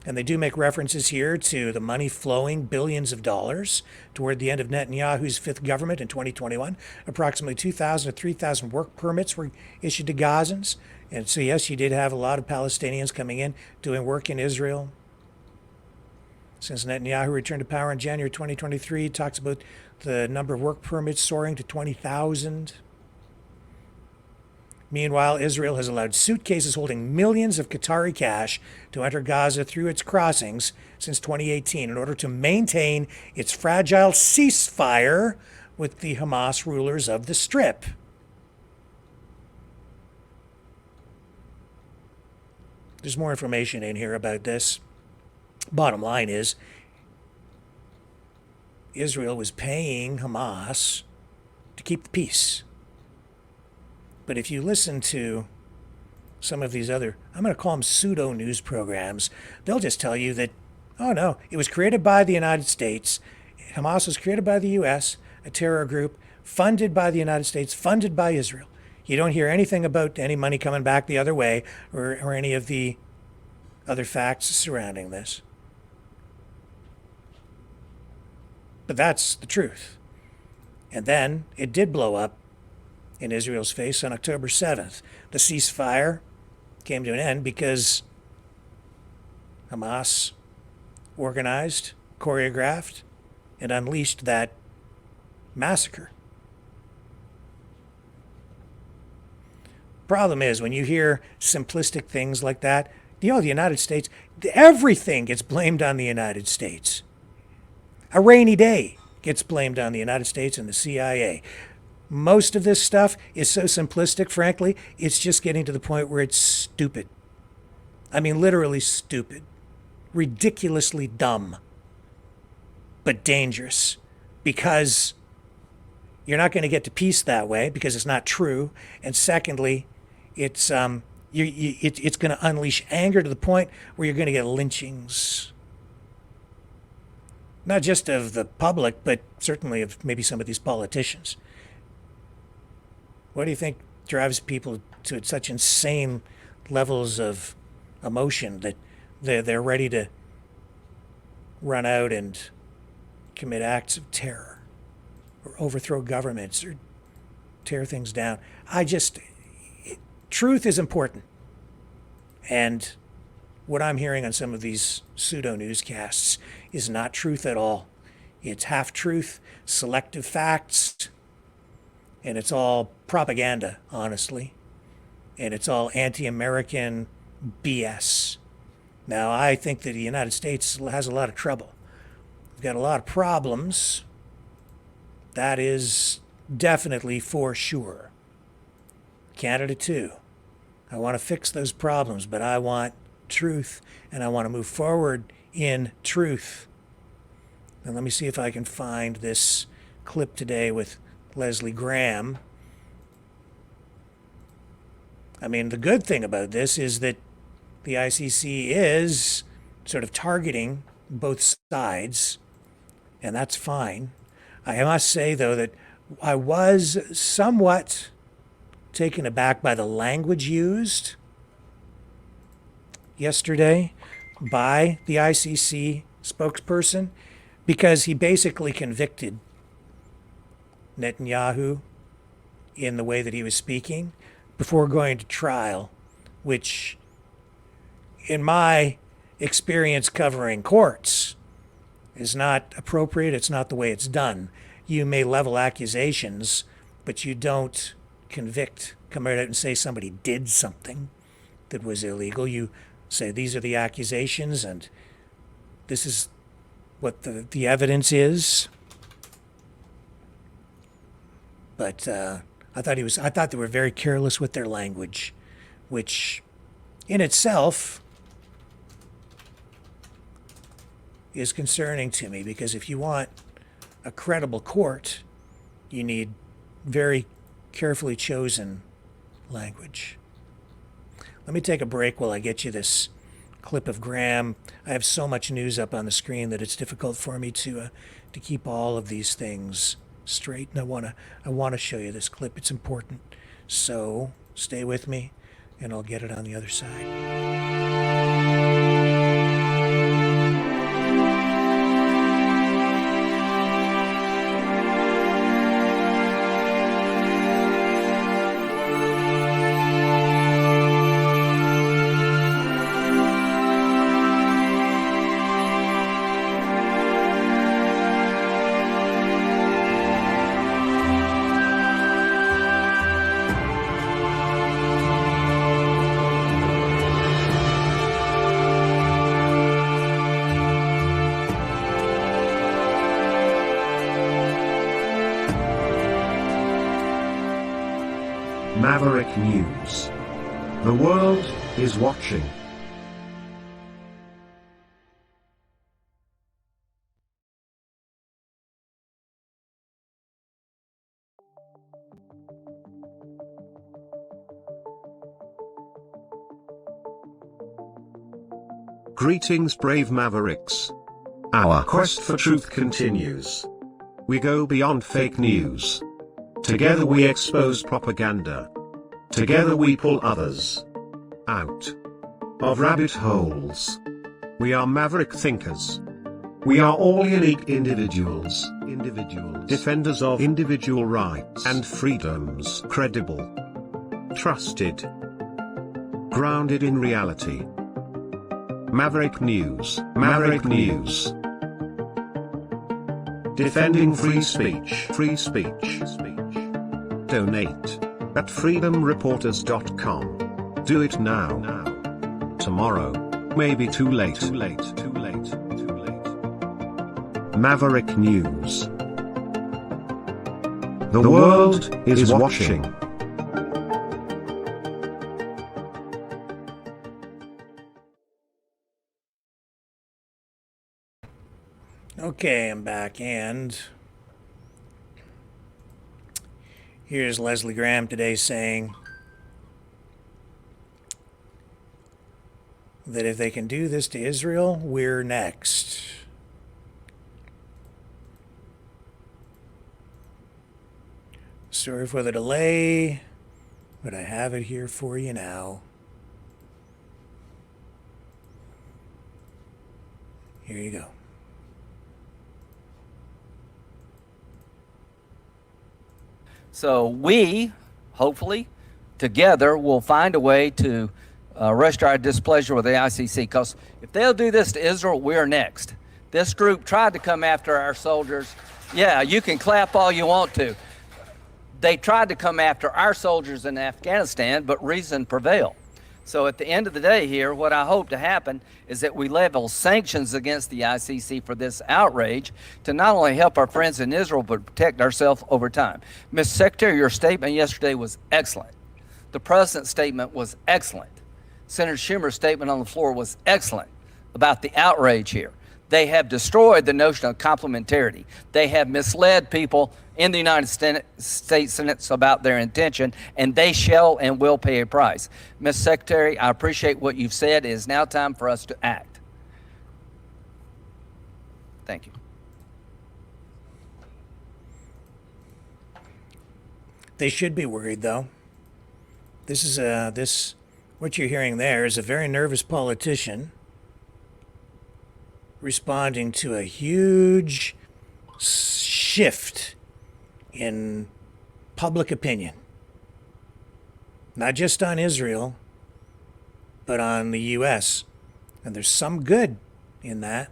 And they do make references here to the money flowing, billions of dollars, toward the end of Netanyahu's fifth government in 2021. Approximately 2,000 to 3,000 work permits were issued to Gazans. And so, yes, you did have a lot of Palestinians coming in, doing work in Israel. Since Netanyahu returned to power in January 2023, he talks about the number of work permits soaring to 20,000. Meanwhile, Israel has allowed suitcases holding millions of Qatari cash to enter Gaza through its crossings since 2018 in order to maintain its fragile ceasefire with the Hamas rulers of the Strip. There's more information in here about this. Bottom line is, Israel was paying Hamas to keep the peace. But if you listen to some of these other, I'm going to call them pseudo news programs, they'll just tell you that, oh no, it was created by the United States. Hamas was created by the U.S., a terror group funded by the United States, funded by Israel. You don't hear anything about any money coming back the other way or any of the other facts surrounding this. But that's the truth. And then it did blow up in Israel's face on October 7th. The ceasefire came to an end because Hamas organized, choreographed, and unleashed that massacre. Problem is, when you hear simplistic things like that, the United States, everything gets blamed on the United States. A rainy day gets blamed on the United States and the CIA. Most of this stuff is so simplistic, frankly, it's just getting to the point where it's stupid. I mean, literally stupid. Ridiculously dumb. But dangerous. Because you're not going to get to peace that way, because it's not true. And secondly, it's going to unleash anger to the point where you're going to get lynchings. Not just of the public, but certainly of maybe some of these politicians. What do you think drives people to such insane levels of emotion that they're ready to run out and commit acts of terror or overthrow governments or tear things down? Truth is important. And what I'm hearing on some of these pseudo newscasts is not truth at all. It's half truth, selective facts, and it's all propaganda, honestly. And it's all anti-American BS. Now, I think that the United States has a lot of trouble. We've got a lot of problems. That is definitely for sure. Canada, too. I want to fix those problems, but I want truth, and I want to move forward in truth. And let me see if I can find this clip today with Leslie Graham. I mean, the good thing about this is that the ICC is sort of targeting both sides, and that's fine. I must say, though, that I was somewhat taken aback by the language used yesterday by the ICC spokesperson, because he basically convicted Netanyahu in the way that he was speaking before going to trial, which, in my experience covering courts, is not appropriate. It's not the way it's done. You may level accusations, but you don't convict, come right out and say somebody did something that was illegal. You say these are the accusations and this is what the evidence is. But I thought they were very careless with their language, which in itself is concerning to me, because if you want a credible court, you need very carefully chosen language. Let me take a break while I get you this clip of Graham. I have so much news up on the screen that it's difficult for me to keep all of these things straight, and I want to show you this clip. It's important. So stay with me, and I'll get it on the other side. Maverick News. The world is watching. Greetings, brave Mavericks. Our quest for truth continues. We go beyond fake news. Together we expose propaganda. Together we pull others out of rabbit holes. We are maverick thinkers. We are all unique individuals, defenders of individual rights and freedoms, credible, trusted, grounded in reality. Maverick News, Maverick News. Defending free speech, free speech. Donate at freedomreporters.com. Do it now. Tomorrow may be too late. Maverick News. The world is watching. Okay, I'm back, and here's Leslie Graham today saying that if they can do this to Israel, we're next. Sorry for the delay, but I have it here for you now. Here you go. So we, hopefully, together will find a way to rest our displeasure with the ICC, because if they'll do this to Israel, we're next. This group tried to come after our soldiers. Yeah, you can clap all you want to. They tried to come after our soldiers in Afghanistan, but reason prevailed. So at the end of the day here, what I hope to happen is that we level sanctions against the ICC for this outrage to not only help our friends in Israel, but protect ourselves over time. Mr. Secretary, your statement yesterday was excellent. The President's statement was excellent. Senator Schumer's statement on the floor was excellent about the outrage here. They have destroyed the notion of complementarity. They have misled people in the United States Senate about their intention, and they shall and will pay a price. Mr. Secretary, I appreciate what you've said. It is now time for us to act. Thank you. They should be worried, though. What you're hearing there is a very nervous politician responding to a huge shift in public opinion, not just on Israel, but on the U.S. And there's some good in that,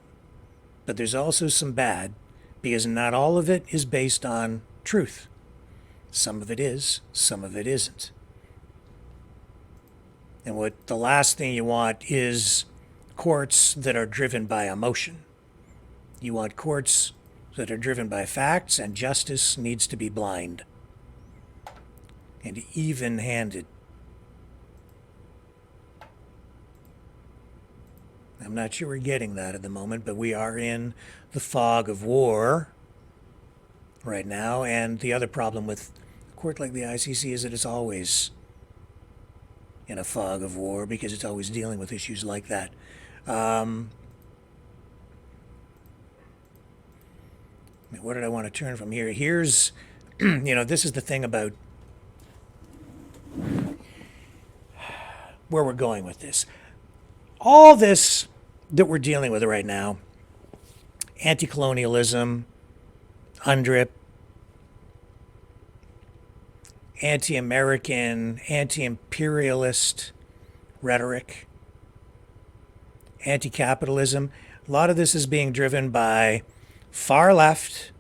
but there's also some bad, because not all of it is based on truth. Some of it is, some of it isn't. And what the last thing you want is courts that are driven by emotion. You want courts that are driven by facts, and justice needs to be blind and even-handed. I'm not sure we're getting that at the moment, but we are in the fog of war right now. And the other problem with a court like the ICC is that it's always in a fog of war, because it's always dealing with issues like that. Where did I want to turn from here? Here's, this is the thing about where we're going with this. All this that we're dealing with right now, anti-colonialism, UNDRIP, anti-American, anti-imperialist rhetoric, anti-capitalism, a lot of this is being driven by far left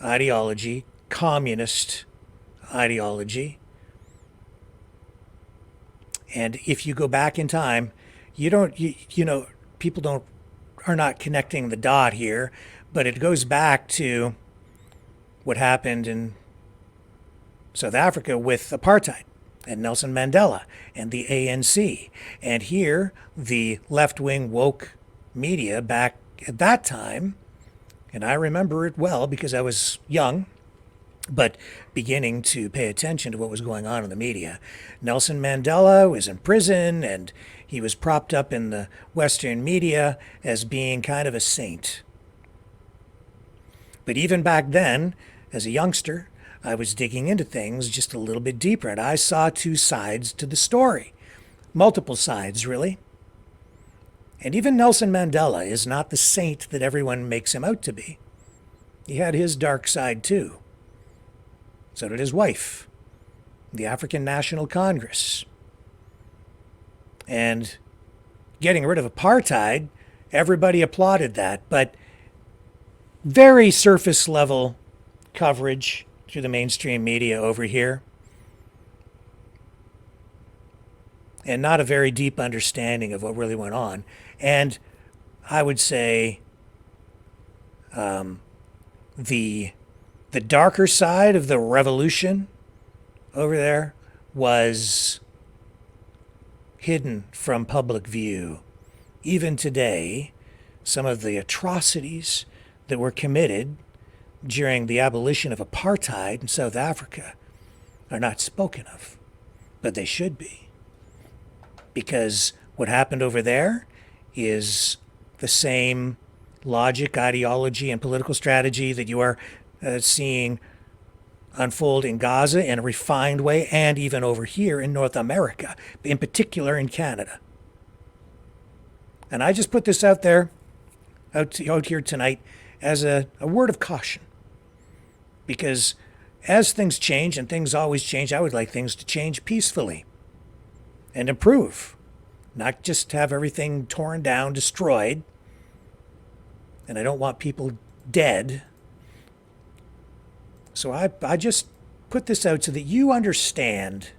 ideology, communist ideology. And if you go back in time, people are not connecting the dot here, but it goes back to what happened in South Africa with apartheid and Nelson Mandela and the ANC. And here, the left-wing woke media back at that time, and I remember it well because I was young, but beginning to pay attention to what was going on in the media. Nelson Mandela was in prison, and he was propped up in the Western media as being kind of a saint. But even back then, as a youngster, I was digging into things just a little bit deeper, and I saw two sides to the story. Multiple sides, really. And even Nelson Mandela is not the saint that everyone makes him out to be. He had his dark side, too. So did his wife, the African National Congress. And getting rid of apartheid, everybody applauded that, but very surface level coverage through the mainstream media over here. And not a very deep understanding of what really went on. And I would say the darker side of the revolution over there was hidden from public view. Even today, some of the atrocities that were committed during the abolition of apartheid in South Africa are not spoken of, but they should be. Because what happened over there is the same logic, ideology, and political strategy that you are seeing unfold in Gaza in a refined way, and even over here in North America, in particular in Canada. And I just put this out there, out here tonight, as a word of caution. Because as things change, and things always change, I would like things to change peacefully and improve. Not just have everything torn down, destroyed. And I don't want people dead. So I just put this out so that you understand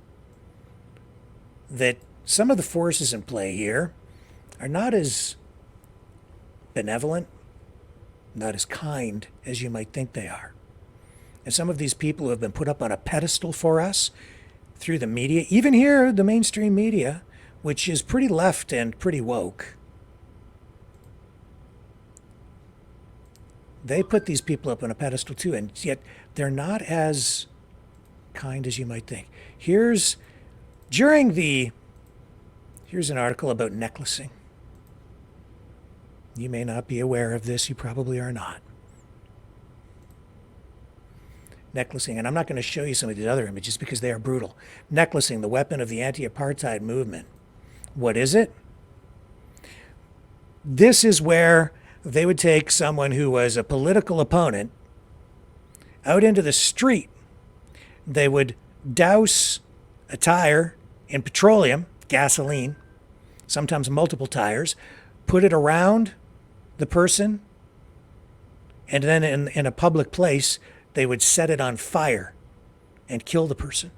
that some of the forces in play here are not as benevolent, not as kind as you might think they are. And some of these people who have been put up on a pedestal for us through the media, even here, the mainstream media, which is pretty left and pretty woke, they put these people up on a pedestal too, and yet they're not as kind as you might think. Here's an article about necklacing. You may not be aware of this, you probably are not. Necklacing, and I'm not going to show you some of these other images because they are brutal. Necklacing, the weapon of the anti-apartheid movement. What is it? This is where they would take someone who was a political opponent out into the street. They would douse a tire in petroleum, gasoline, sometimes multiple tires, put it around the person, and then in a public place, they would set it on fire and kill the person.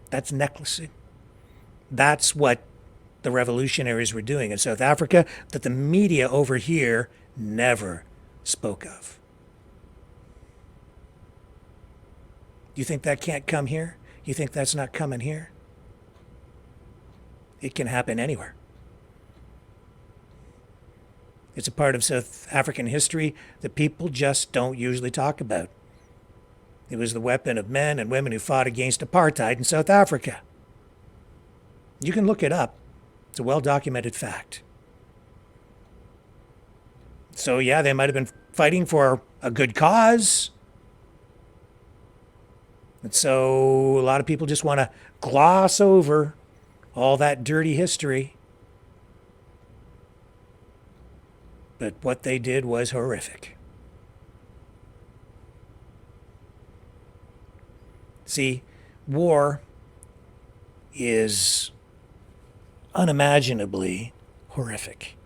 That's necklacing. That's what the revolutionaries were doing in South Africa that the media over here never spoke of. You think that can't come here? You think that's not coming here? It can happen anywhere. It's a part of South African history that people just don't usually talk about. It was the weapon of men and women who fought against apartheid in South Africa. You can look it up. It's a well-documented fact. So yeah, they might have been fighting for a good cause. And so a lot of people just want to gloss over all that dirty history. But what they did was horrific. See, war is unimaginably horrific.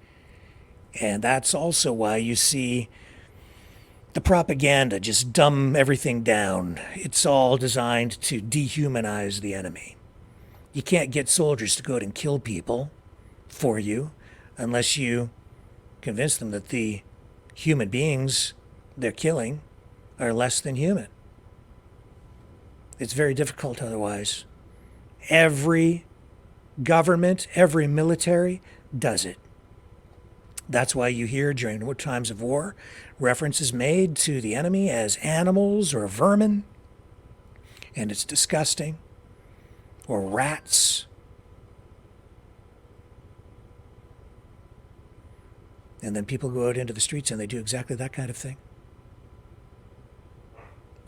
And that's also why you see the propaganda just dumb everything down. It's all designed to dehumanize the enemy. You can't get soldiers to go out and kill people for you unless you convince them that the human beings they're killing are less than human. It's very difficult otherwise. Every government, every military does it. That's why you hear during times of war references made to the enemy as animals or vermin, and it's disgusting, or rats. And then people go out into the streets and they do exactly that kind of thing.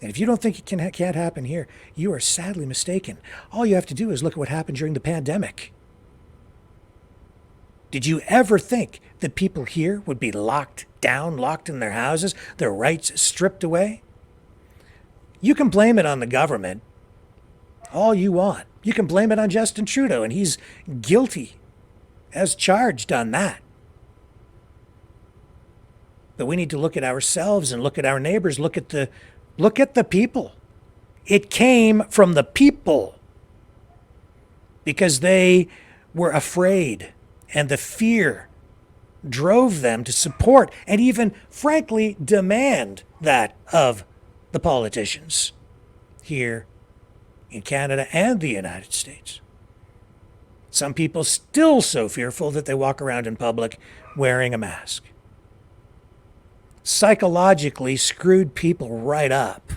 And if you don't think it can't happen here, you are sadly mistaken. All you have to do is look at what happened during the pandemic. Did you ever think that people here would be locked down, locked in their houses, their rights stripped away? You can blame it on the government all you want. You can blame it on Justin Trudeau, and he's guilty as charged on that. But we need to look at ourselves and look at our neighbors, look at the people. It came from the people because they were afraid, and the fear drove them to support and even, frankly, demand that of the politicians here in Canada and the United States. Some people still so fearful that they walk around in public wearing a mask. Psychologically screwed people right up.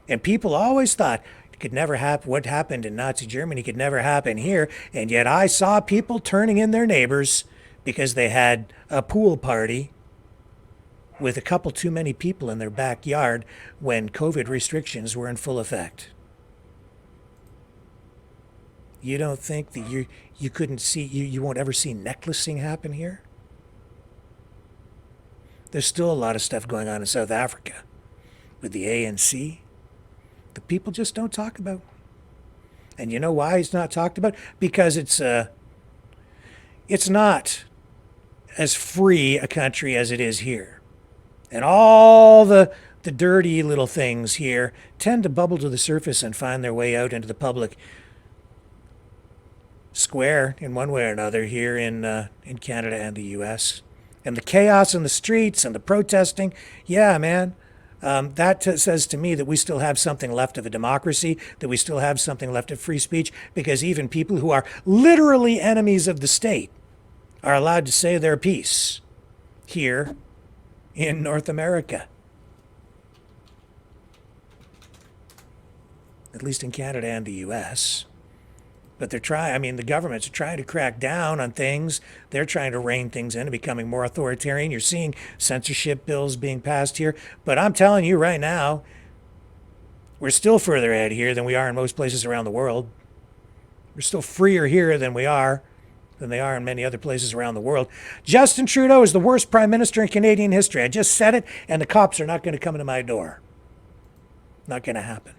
And people always thought it could never happen. What happened in Nazi Germany could never happen here. And yet I saw people turning in their neighbors because they had a pool party with a couple too many people in their backyard when COVID restrictions were in full effect. You don't think that you couldn't see, you won't ever see necklacing happen here? There's still a lot of stuff going on in South Africa with the ANC that people just don't talk about. And you know why it's not talked about? Because it's not as free a country as it is here. And all the dirty little things here tend to bubble to the surface and find their way out into the public square in one way or another here in Canada and the U.S. And the chaos in the streets and the protesting, yeah, man, that says to me that we still have something left of a democracy, that we still have something left of free speech, because even people who are literally enemies of the state are allowed to say their piece here in North America. At least in Canada and the U.S. But the governments are trying to crack down on things. They're trying to rein things in and becoming more authoritarian. You're seeing censorship bills being passed here. But I'm telling you right now, we're still further ahead here than we are in most places around the world. We're still freer here than they are in many other places around the world. Justin Trudeau is the worst prime minister in Canadian history. I just said it, and the cops are not going to come into my door. Not going to happen.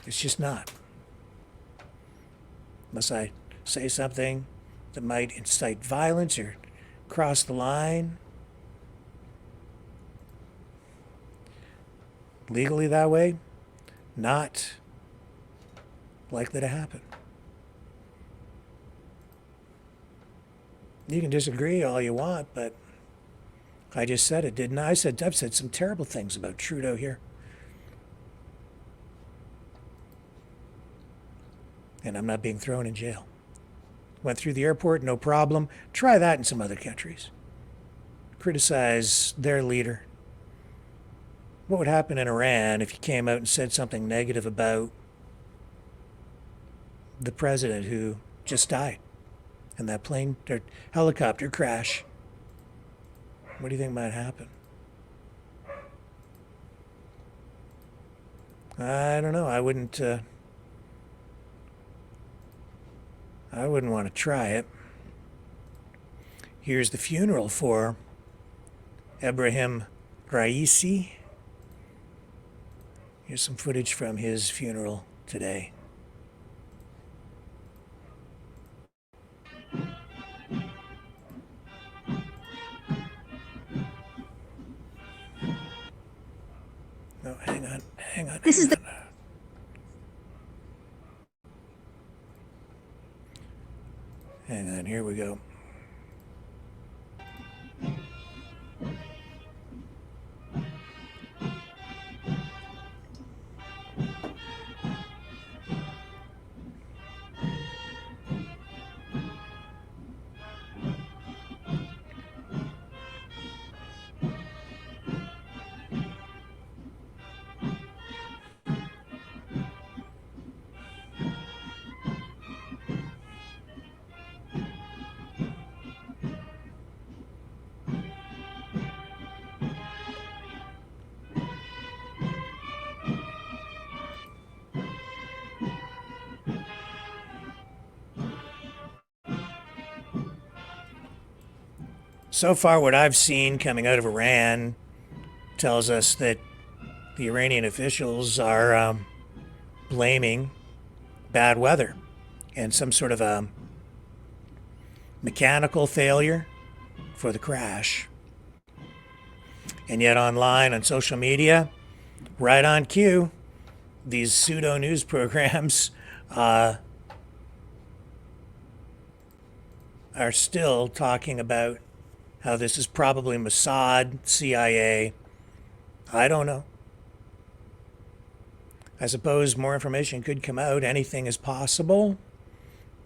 It's just not. Unless I say something that might incite violence or cross the line. Legally that way, not likely to happen. You can disagree all you want, but I just said it, didn't I? I've said some terrible things about Trudeau here. And I'm not being thrown in jail. Went through the airport, no problem. Try that in some other countries. Criticize their leader. What would happen in Iran if you came out and said something negative about the president who just died in that plane or helicopter crash? What do you think might happen? I don't know. I wouldn't want to try it. Here's the funeral for Ebrahim Raisi. Here's some footage from his funeral today. No, hang on. This is the Hang on, here we go. so far what I've seen coming out of Iran tells us that the Iranian officials are blaming bad weather and some sort of a mechanical failure for the crash. And yet online on social media, right on cue, these pseudo news programs are still talking about how this is probably Mossad, CIA. I don't know. I suppose more information could come out. Anything is possible.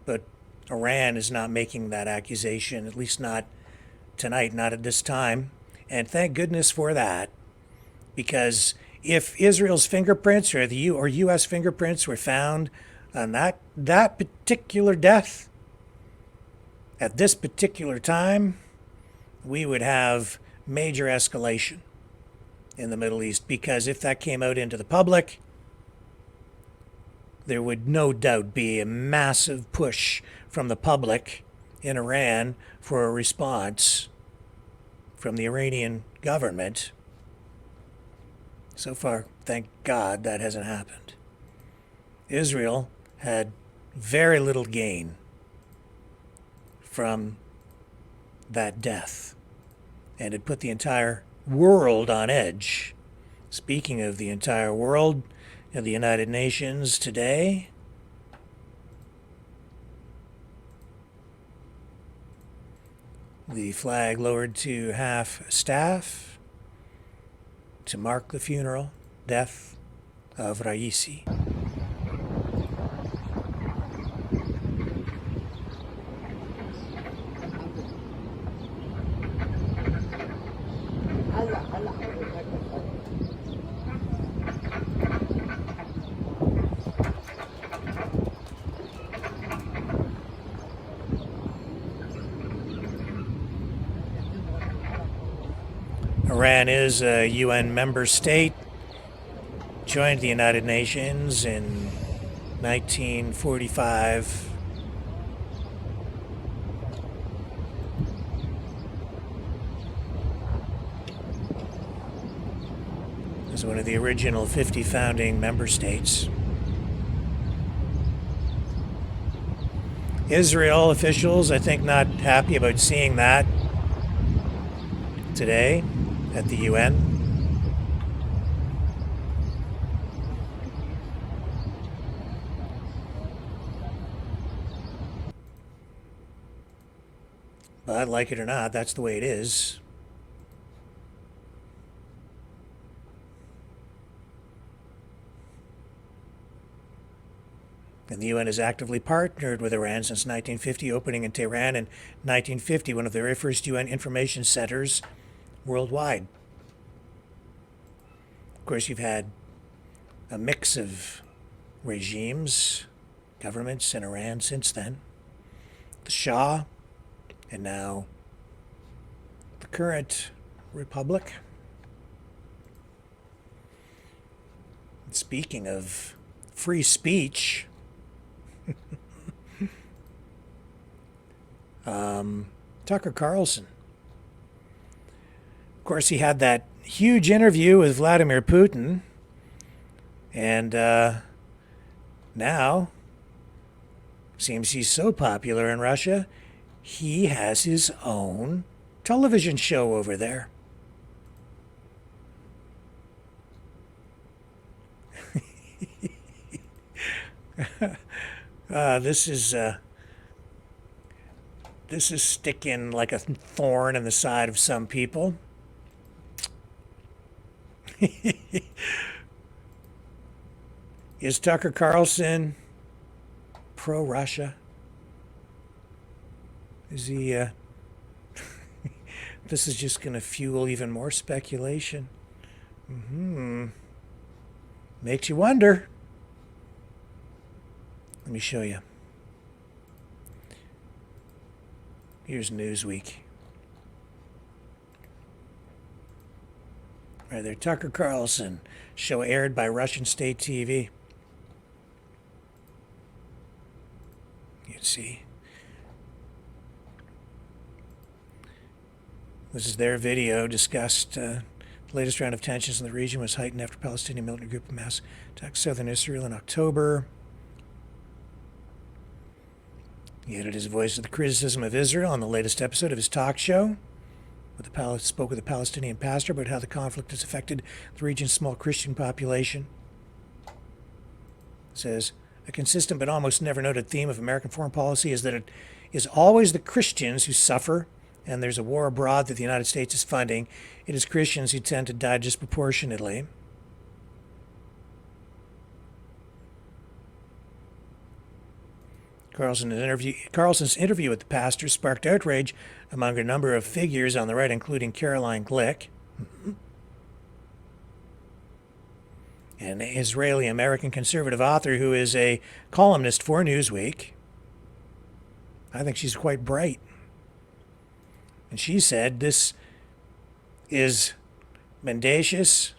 But Iran is not making that accusation, at least not tonight, not at this time. And thank goodness for that. Because if Israel's fingerprints or U.S. fingerprints were found on that particular death at this particular time, we would have major escalation in the Middle East. Because if that came out into the public, there would no doubt be a massive push from the public in Iran for a response from the Iranian government. So far, thank God, that hasn't happened. Israel had very little gain from that death, and it put the entire world on edge. Speaking of the entire world, in the United Nations today, the flag lowered to half-staff to mark the funeral death of Raisi. Iran is a UN member state, joined the United Nations in 1945. As one of the original 50 founding member states. Israel officials, I think, not happy about seeing that today at the UN. But like it or not, that's the way it is. And the UN has actively partnered with Iran since 1950, opening in Tehran in 1950, one of the very first UN information centers worldwide. Of course, you've had a mix of regimes, governments in Iran since then. The Shah, and now the current republic. And speaking of free speech, Tucker Carlson. Of course, he had that huge interview with Vladimir Putin, and now seems he's so popular in Russia, he has his own television show over there. This is sticking like a thorn in the side of some people. Is Tucker Carlson pro-Russia? Is he, this is just going to fuel even more speculation. Makes you wonder. Let me show you. Here's Newsweek. Right there, Tucker Carlson. Show aired by Russian state TV. You can see. This is their video, discussed the latest round of tensions in the region was heightened after Palestinian military group mass attacked southern Israel in October. He added his voice to the criticism of Israel on the latest episode of his talk show. Spoke with a Palestinian pastor about how the conflict has affected the region's small Christian population. Says, a consistent but almost never noted theme of American foreign policy is that it is always the Christians who suffer, and there's a war abroad that the United States is funding. It is Christians who tend to die disproportionately. Carlson's interview with the pastor sparked outrage among a number of figures on the right, including Caroline Glick, an Israeli-American conservative author who is a columnist for Newsweek. I think she's quite bright. And she said this is mendacious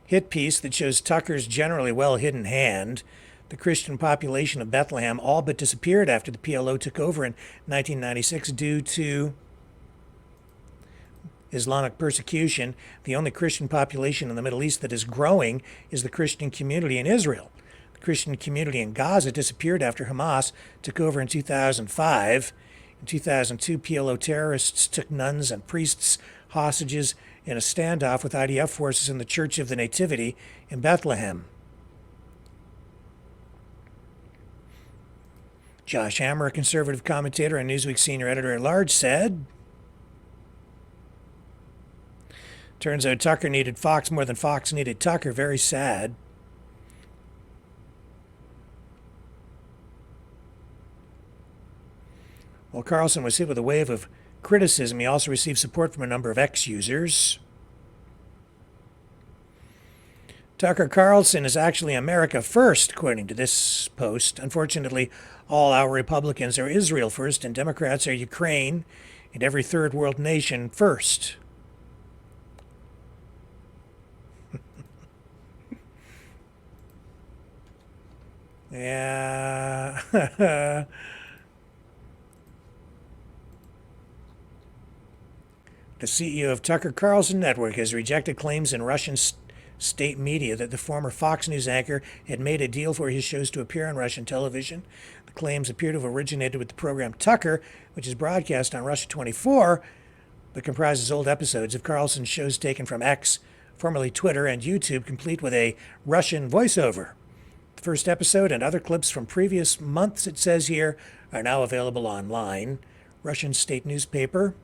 hit piece that shows Tucker's generally well-hidden hand. The Christian population of Bethlehem all but disappeared after the PLO took over in 1996 due to Islamic persecution. The only Christian population in the Middle East that is growing is the Christian community in Israel. The Christian community in Gaza disappeared after Hamas took over in 2005. In 2002, PLO terrorists took nuns and priests hostages in a standoff with IDF forces in the Church of the Nativity in Bethlehem. Josh Hammer, a conservative commentator and Newsweek senior editor-at-large, said, turns out Tucker needed Fox more than Fox needed Tucker. Very sad. While Carlson was hit with a wave of criticism, he also received support from a number of ex-users. Tucker Carlson is actually America first, according to this post. Unfortunately, all our Republicans are Israel first, and Democrats are Ukraine and every third world nation first. Yeah. The CEO of Tucker Carlson Network has rejected claims in Russian state media that the former Fox News anchor had made a deal for his shows to appear on Russian television. The claims appear to have originated with the program Tucker, which is broadcast on Russia 24, but comprises old episodes of Carlson's shows taken from X, formerly Twitter, and YouTube, complete with a Russian voiceover. The first episode and other clips from previous months, it says here, are now available online. Russian state newspaper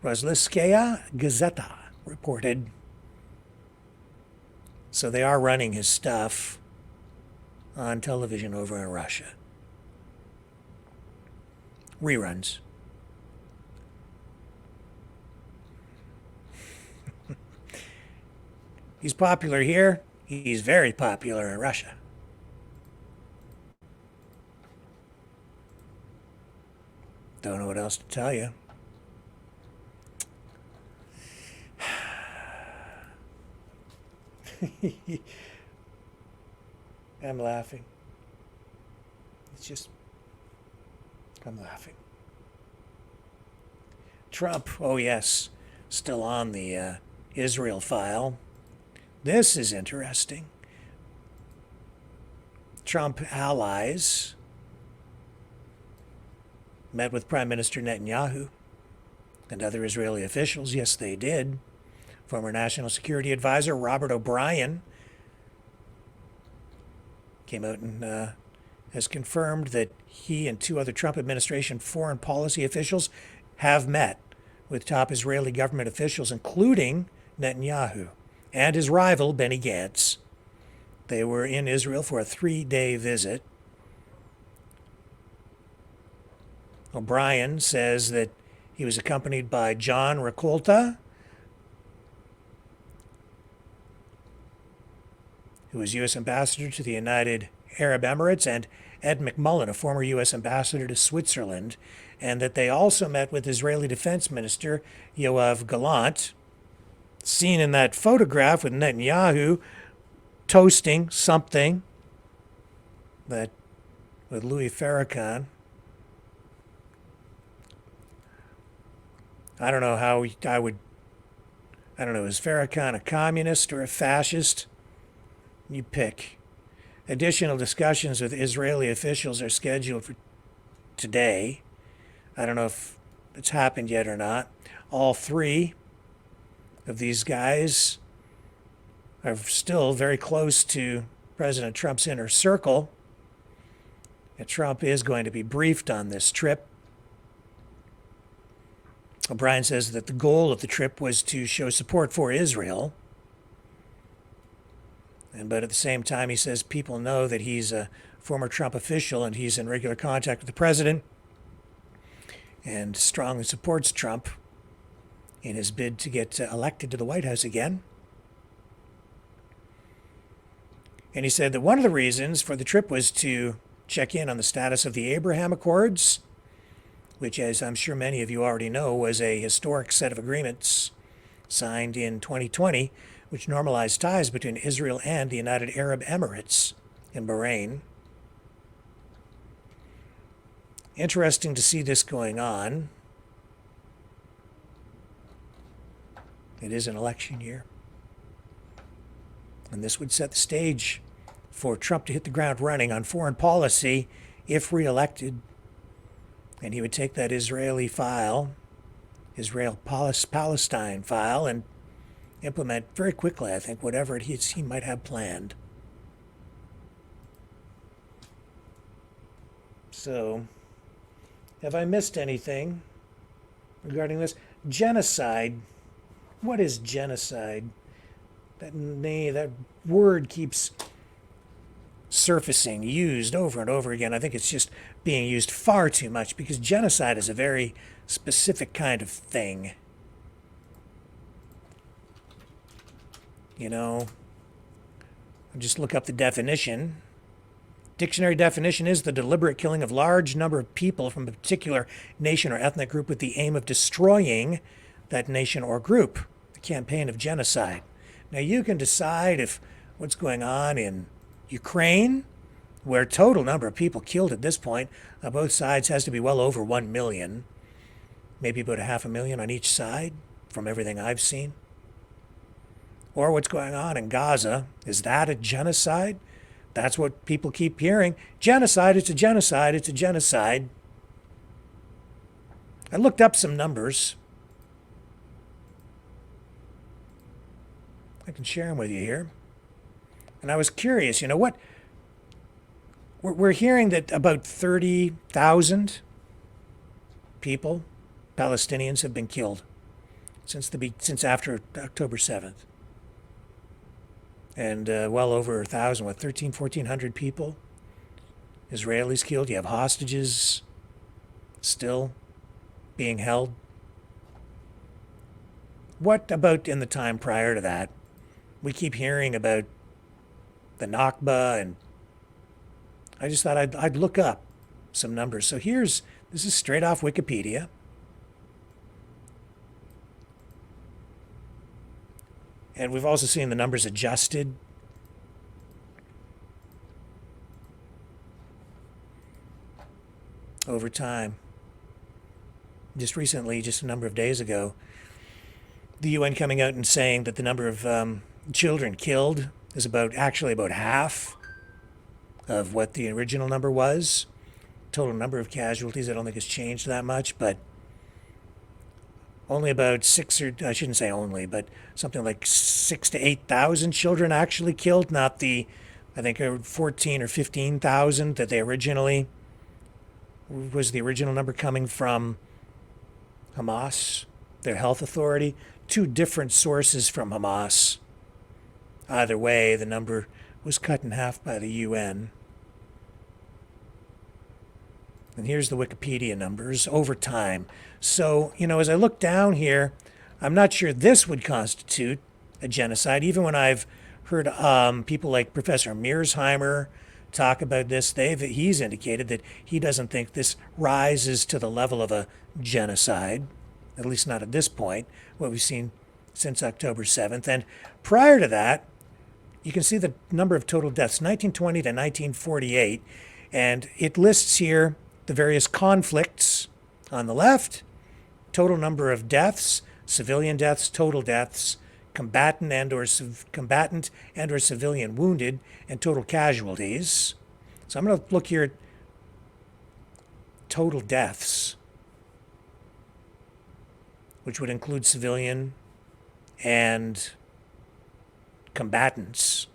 Rossiyskaya Gazeta reported. So they are running his stuff on television over in Russia. Reruns. He's popular here. He's very popular in Russia. Don't know what else to tell you. I'm laughing. It's just, I'm laughing. Trump, oh yes, still on the Israel file. This is interesting. Trump allies met with Prime Minister Netanyahu and other Israeli officials. Yes, they did. Former National Security Advisor Robert O'Brien came out and has confirmed that he and two other Trump administration foreign policy officials have met with top Israeli government officials, including Netanyahu and his rival, Benny Gantz. They were in Israel for a 3-day visit. O'Brien says that he was accompanied by John Rakolta, who was U.S. Ambassador to the United Arab Emirates, and Ed McMullen, a former U.S. Ambassador to Switzerland, and that they also met with Israeli Defense Minister Yoav Gallant, seen in that photograph with Netanyahu toasting something that with Louis Farrakhan. I don't know how I would, I don't know, is Farrakhan a communist or a fascist? You pick. Additional discussions with Israeli officials are scheduled for today. I don't know if it's happened yet or not. All three of these guys are still very close to President Trump's inner circle. And Trump is going to be briefed on this trip. O'Brien says that the goal of the trip was to show support for Israel. But at the same time, he says people know that he's a former Trump official and he's in regular contact with the president and strongly supports Trump in his bid to get elected to the White House again. And he said that one of the reasons for the trip was to check in on the status of the Abraham Accords, which, as I'm sure many of you already know, was a historic set of agreements signed in 2020, which normalized ties between Israel and the United Arab Emirates in Bahrain. Interesting to see this going on. It is an election year. And this would set the stage for Trump to hit the ground running on foreign policy if reelected. And he would take that Israeli file, Israel-Palestine file, and implement very quickly, I think, whatever he might have planned. So, have I missed anything regarding this? Genocide. What is genocide? That word keeps surfacing, used over and over again. I think it's just being used far too much because genocide is a very specific kind of thing. You know, just look up the definition. Dictionary definition is the deliberate killing of large number of people from a particular nation or ethnic group with the aim of destroying that nation or group. The campaign of genocide. Now you can decide if what's going on in Ukraine, where total number of people killed at this point on both sides has to be well over 1 million, maybe about 500,000 on each side from everything I've seen. Or what's going on in Gaza, is that a genocide? That's what people keep hearing. Genocide, it's a genocide, it's a genocide. I looked up some numbers. I can share them with you here. And I was curious, you know what? We're hearing that about 30,000 people, Palestinians, have been killed since after October 7th. And well over 1,000, 1,400 people, Israelis killed. You have hostages still being held. What about in the time prior to that? We keep hearing about the Nakba, and I just thought I'd look up some numbers. So this is straight off Wikipedia. And we've also seen the numbers adjusted. Over time. Just recently, just a number of days ago, the UN coming out and saying that the number of children killed is actually about half of what the original number was. Total number of casualties, I don't think has changed that much, but only about I shouldn't say only, but something like 6,000 to 8,000 children actually killed, not the, I think, 14 or 15,000 that they was the original number coming from Hamas, their health authority. Two different sources from Hamas. Either way, the number was cut in half by the UN. And here's the Wikipedia numbers over time. So, as I look down here, I'm not sure this would constitute a genocide. Even when I've heard people like Professor Mearsheimer talk about this, he's indicated that he doesn't think this rises to the level of a genocide, at least not at this point, what we've seen since October 7th. And prior to that, you can see the number of total deaths, 1920 to 1948, and it lists here the various conflicts on the left total number of deaths, civilian deaths, total deaths, combatant and or civilian wounded, and total casualties. So I'm going to look here at total deaths, which would include civilian and combatants.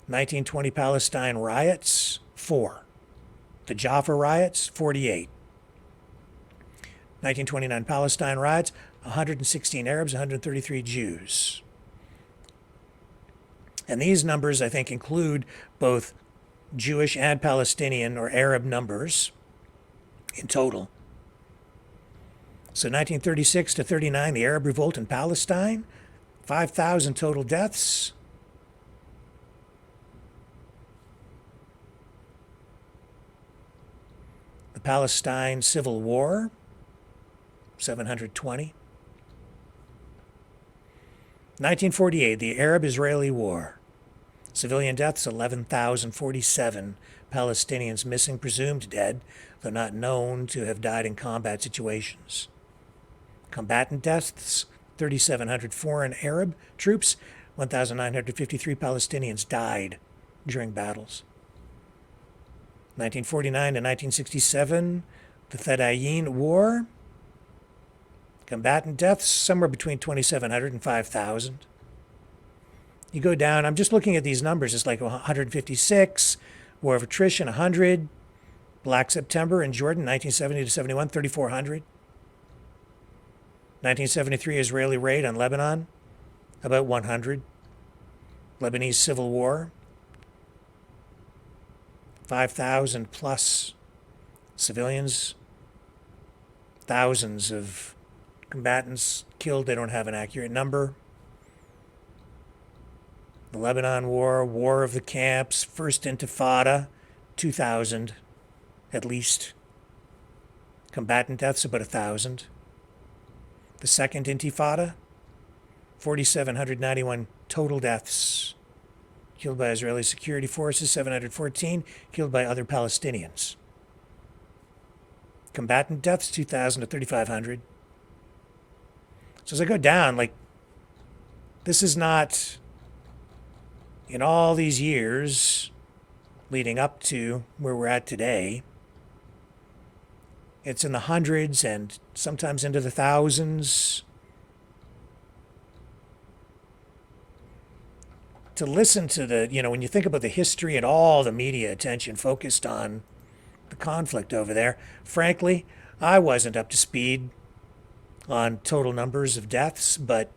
1920 Palestine riots, 4. The Jaffa riots, 48. 1929 Palestine riots, 116 Arabs, 133 Jews. And these numbers, I think, include both Jewish and Palestinian or Arab numbers in total. So 1936 to 39, the Arab revolt in Palestine, 5,000 total deaths. The Palestine Civil War, 720. 1948, the Arab-Israeli War. Civilian deaths, 11,047. Palestinians missing, presumed dead, though not known to have died in combat situations. Combatant deaths, 3,700 foreign Arab troops, 1,953 Palestinians died during battles. 1949 to 1967, the Fedayeen War. Combatant deaths, somewhere between 2,700 and 5,000. You go down, I'm just looking at these numbers, it's like 156, War of Attrition, 100, Black September in Jordan, 1970 to 71, 3,400. 1973 Israeli raid on Lebanon, about 100. Lebanese Civil War, 5,000 plus civilians, thousands of combatants killed. They don't have an accurate number. The Lebanon War, War of the Camps, First Intifada, 2,000 at least. Combatant deaths, about 1,000. The Second Intifada, 4,791 total deaths. Killed by Israeli security forces, 714. Killed by other Palestinians. Combatant deaths, 2,000 to 3,500. So as I go down, like, this is not, in all these years leading up to where we're at today, it's in the hundreds and sometimes into the thousands. To listen to the, when you think about the history and all the media attention focused on the conflict over there, frankly, I wasn't up to speed on total numbers of deaths, but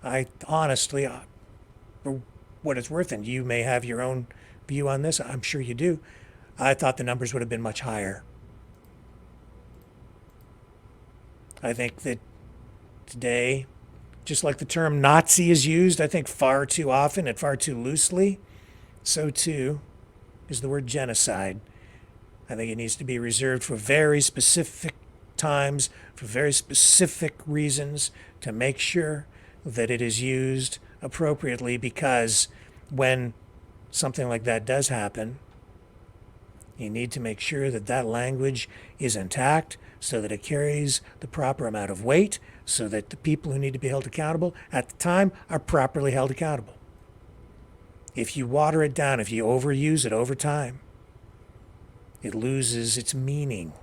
I honestly, for what it's worth, and you may have your own view on this, I'm sure you do, I thought the numbers would have been much higher. I think that today, just like the term Nazi is used, I think far too often and far too loosely, so too is the word genocide. I think it needs to be reserved for very specific times, for very specific reasons, to make sure that it is used appropriately, because when something like that does happen, you need to make sure that that language is intact so that it carries the proper amount of weight, so that the people who need to be held accountable at the time are properly held accountable. If you water it down, if you overuse it over time, it loses its meaning.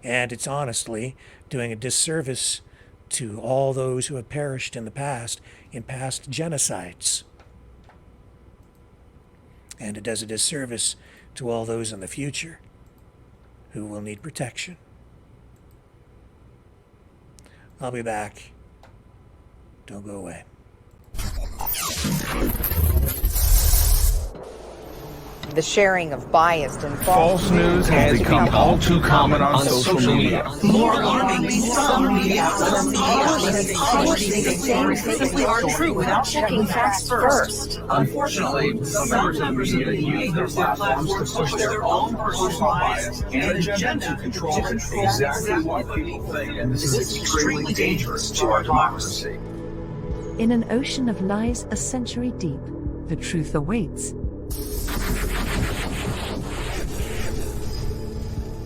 And it's honestly doing a disservice to all those who have perished in the past, in past genocides. And it does a disservice to all those in the future who will need protection. I'll be back. Don't go away. The sharing of biased and false news has become all too common on social media. More alarmingly, some media outlets publicly are true without checking facts first. Unfortunately, some members of the media use their platforms to push their own personal bias and agenda to control exactly what people think, and this is extremely dangerous to our democracy. In an ocean of lies a century deep, the truth awaits.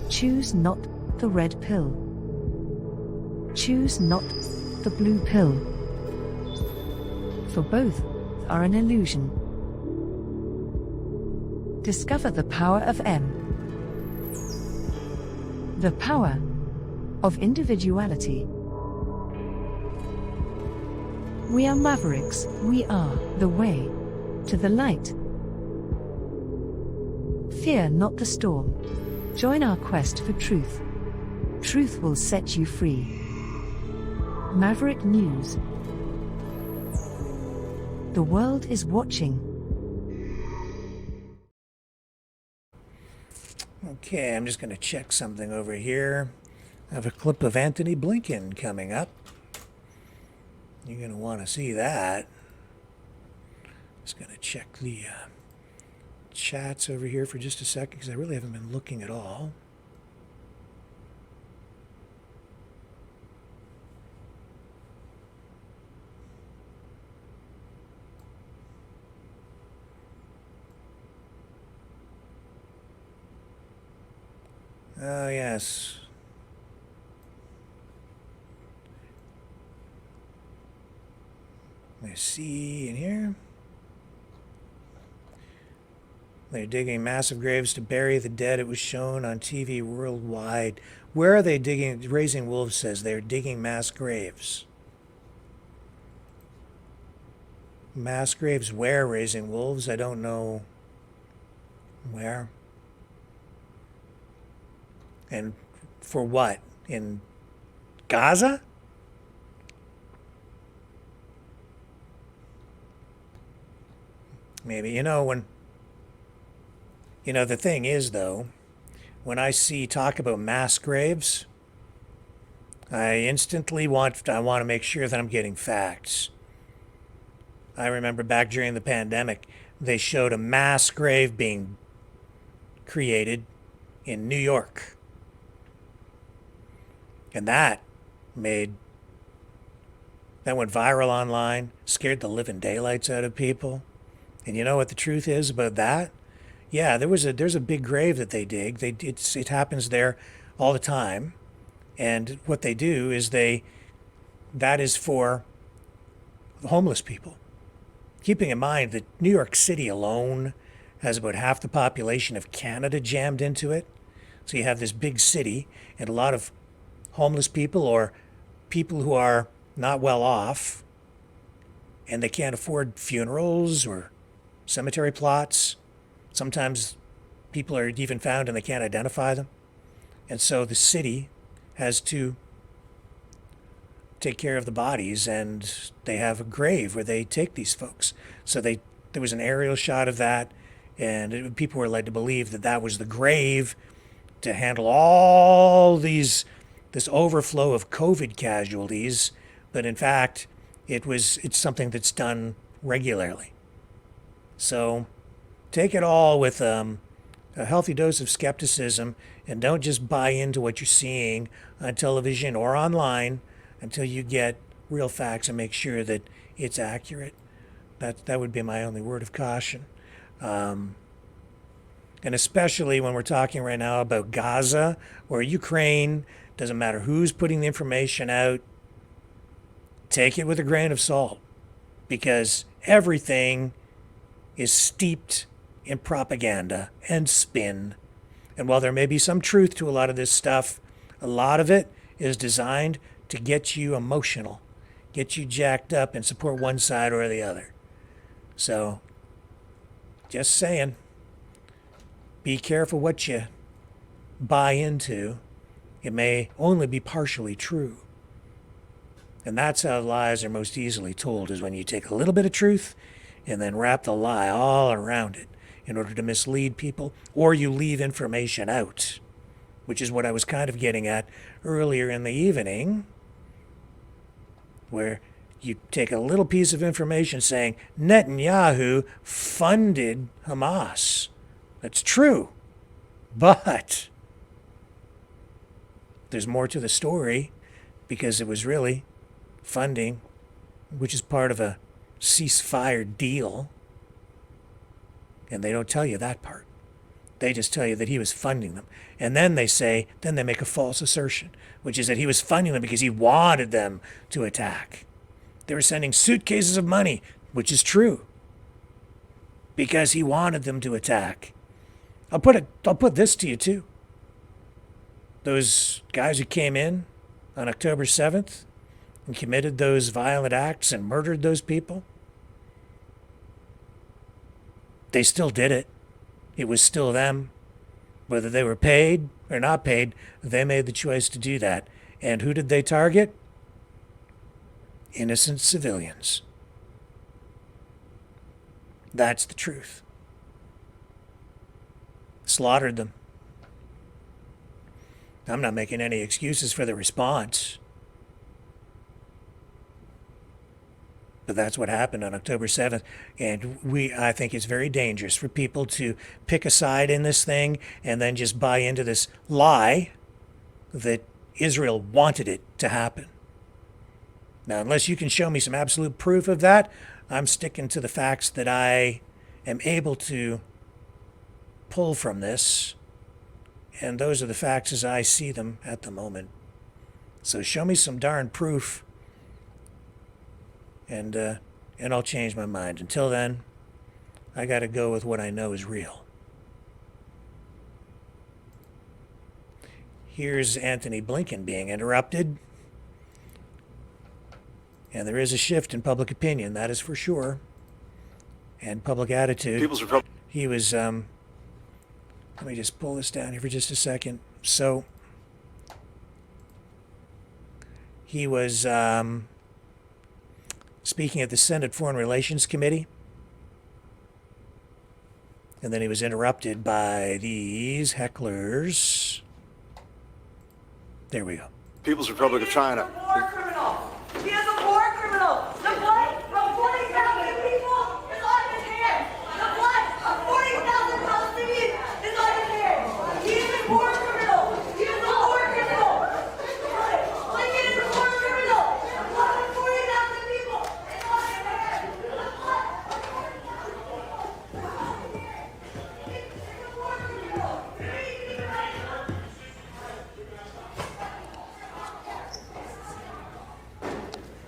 Choose not the red pill. Choose not the blue pill, for both are an illusion. Discover the power of M. The power of individuality. We are mavericks. We are the way to the light. Fear not the storm. Join our quest for truth. Truth will set you free. Maverick News. The world is watching. Okay, I'm just going to check something over here. I have a clip of Anthony Blinken coming up. You're going to want to see that. Just going to check the chats over here for just a second because I really haven't been looking at all. Oh, yes. Let's see in here. They're digging massive graves to bury the dead. It was shown on TV worldwide. Where are they digging? Raising Wolves says they're digging mass graves. Mass graves where, Raising Wolves? I don't know where. And for what? In Gaza? Maybe. The thing is, though, when I talk about mass graves, I instantly want to make sure that I'm getting facts. I remember back during the pandemic, they showed a mass grave being created in New York. And that went viral online, scared the living daylights out of people. And you know what the truth is about that? Yeah, there's a big grave that they dig. It happens there all the time. And what they do is that is for homeless people. Keeping in mind that New York City alone has about half the population of Canada jammed into it. So you have this big city and a lot of homeless people or people who are not well off and they can't afford funerals or cemetery plots. Sometimes people are even found and they can't identify them. And so the city has to take care of the bodies, and they have a grave where they take these folks. So there was an aerial shot of that, and people were led to believe that was the grave to handle all this overflow of COVID casualties. But in fact, it's something that's done regularly. So take it all with a healthy dose of skepticism, and don't just buy into what you're seeing on television or online until you get real facts and make sure that it's accurate. That would be my only word of caution. And especially when we're talking right now about Gaza or Ukraine, doesn't matter who's putting the information out, take it with a grain of salt, because everything is steeped in propaganda and spin. And while there may be some truth to a lot of this stuff, a lot of it is designed to get you emotional, get you jacked up and support one side or the other. So, just saying, be careful what you buy into. It may only be partially true. And that's how lies are most easily told, is when you take a little bit of truth and then wrap the lie all around it in order to mislead people, or you leave information out, which is what I was kind of getting at earlier in the evening, where you take a little piece of information saying Netanyahu funded Hamas. That's true, but there's more to the story, because it was really funding, which is part of a ceasefire deal, and they don't tell you that part. They just tell you that he was funding them. And then they make a false assertion, which is that he was funding them because he wanted them to attack. They were sending suitcases of money, which is true, because he wanted them to attack. I'll put this to you too. Those guys who came in on October 7th and committed those violent acts and murdered those people, they still did it. It was still them. Whether they were paid or not paid, they made the choice to do that. And who did they target? Innocent civilians. That's the truth. Slaughtered them. I'm not making any excuses for the response. But that's what happened on October 7th. And I think it's very dangerous for people to pick a side in this thing and then just buy into this lie that Israel wanted it to happen. Now, unless you can show me some absolute proof of that, I'm sticking to the facts that I am able to pull from this. And those are the facts as I see them at the moment. So show me some darn proof, and I'll change my mind. Until then, I got to go with what I know is real. Here's Anthony Blinken being interrupted. And there is a shift in public opinion, that is for sure. And public attitude. He was, let me just pull this down here for just a second. So, he was speaking at the Senate Foreign Relations Committee. And then he was interrupted by these hecklers. There we go. People's Republic of China. He is a war criminal. He is a war criminal. The blood of 40,000 people is on his hands. The blood of 40,000 Palestinians is on his hands. He is a war criminal. He is a war criminal. Lincoln is a war criminal. The blood of 40,000 people is on his hands. The blood of 40,000 He is a war criminal.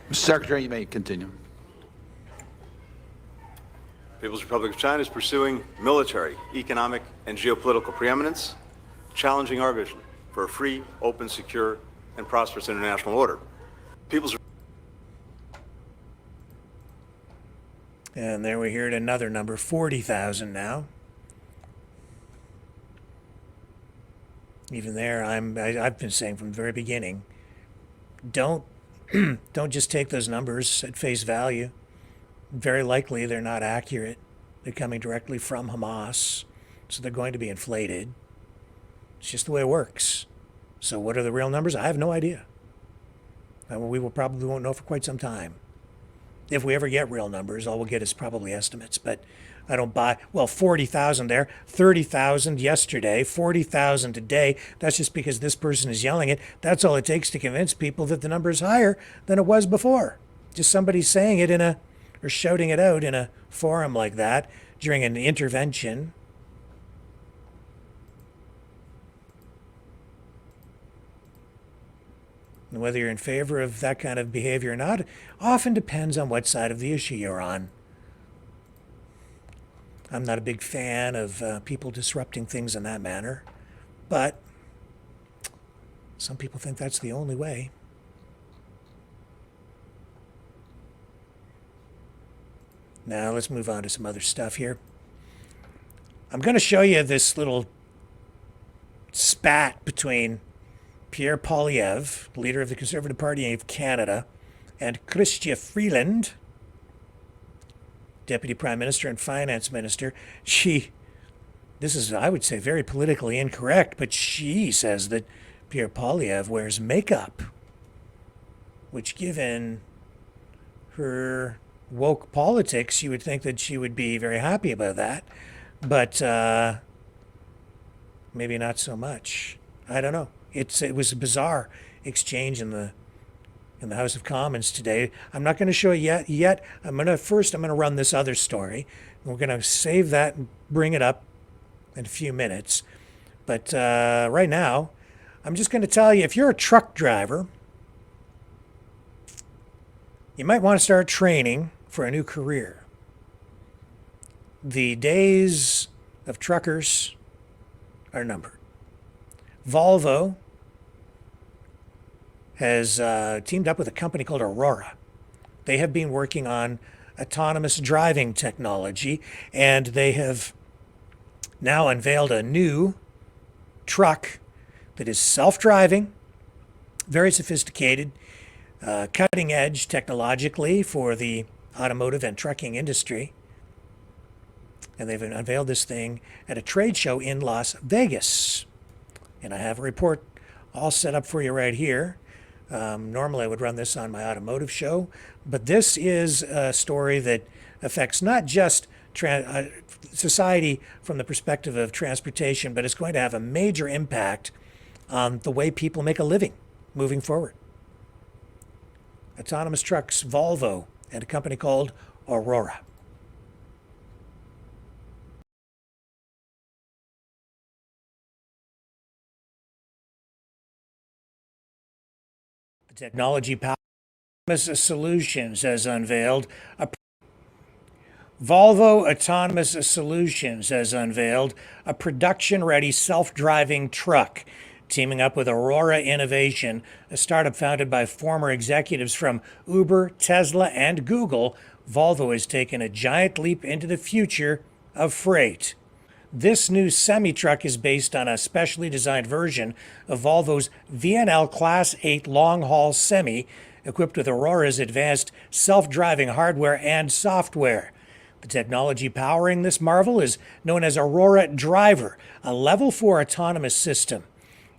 Mr. Secretary, you may continue. People's Republic of China is pursuing military, economic, and geopolitical preeminence, challenging our vision for a free, open, secure, and prosperous international order. And there we hear it, another number, 40,000 now. Even there, I've been saying from the very beginning, don't just take those numbers at face value. Very likely they're not accurate. They're coming directly from Hamas, so they're going to be inflated. It's just the way it works. So what are the real numbers? I have no idea. We probably won't know for quite some time. If we ever get real numbers, all we'll get is probably estimates. But I don't buy, 40,000 there, 30,000 yesterday, 40,000 today. That's just because this person is yelling it. That's all it takes to convince people that the number is higher than it was before. Just somebody saying it or shouting it out in a forum like that during an intervention. And whether you're in favor of that kind of behavior or not often depends on what side of the issue you're on. I'm not a big fan of people disrupting things in that manner, but some people think that's the only way. Now let's move on to some other stuff here. I'm going to show you this little spat between Pierre Poilievre, leader of the Conservative Party of Canada, and Chrystia Freeland, Deputy Prime Minister and Finance Minister. This is, I would say, very politically incorrect, but she says that Pierre Poilievre wears makeup, which, given her woke politics, you would think that she would be very happy about that, but maybe not so much. I don't know. It was a bizarre exchange in the House of Commons today. I'm not going to show it yet. I'm going to run this other story. We're going to save that and bring it up in a few minutes. But right now, I'm just going to tell you, if you're a truck driver, you might want to start training for a new career. The days of truckers are numbered. Volvo has teamed up with a company called Aurora. They have been working on autonomous driving technology, and they have now unveiled a new truck that is self-driving, very sophisticated, cutting edge technologically for the automotive and trucking industry. And they've unveiled this thing at a trade show in Las Vegas. And I have a report all set up for you right here. Normally I would run this on my automotive show, but this is a story that affects not just society from the perspective of transportation, but it's going to have a major impact on the way people make a living moving forward. Autonomous trucks, Volvo, and a company called Aurora. The technology power Solutions has unveiled Volvo Autonomous Solutions has unveiled a production-ready self-driving truck. Teaming up with Aurora Innovation, a startup founded by former executives from Uber, Tesla, and Google, Volvo has taken a giant leap into the future of freight. This new semi-truck is based on a specially designed version of Volvo's VNL Class 8 long-haul semi, equipped with Aurora's advanced self-driving hardware and software. The technology powering this marvel is known as Aurora Driver, a Level 4 autonomous system.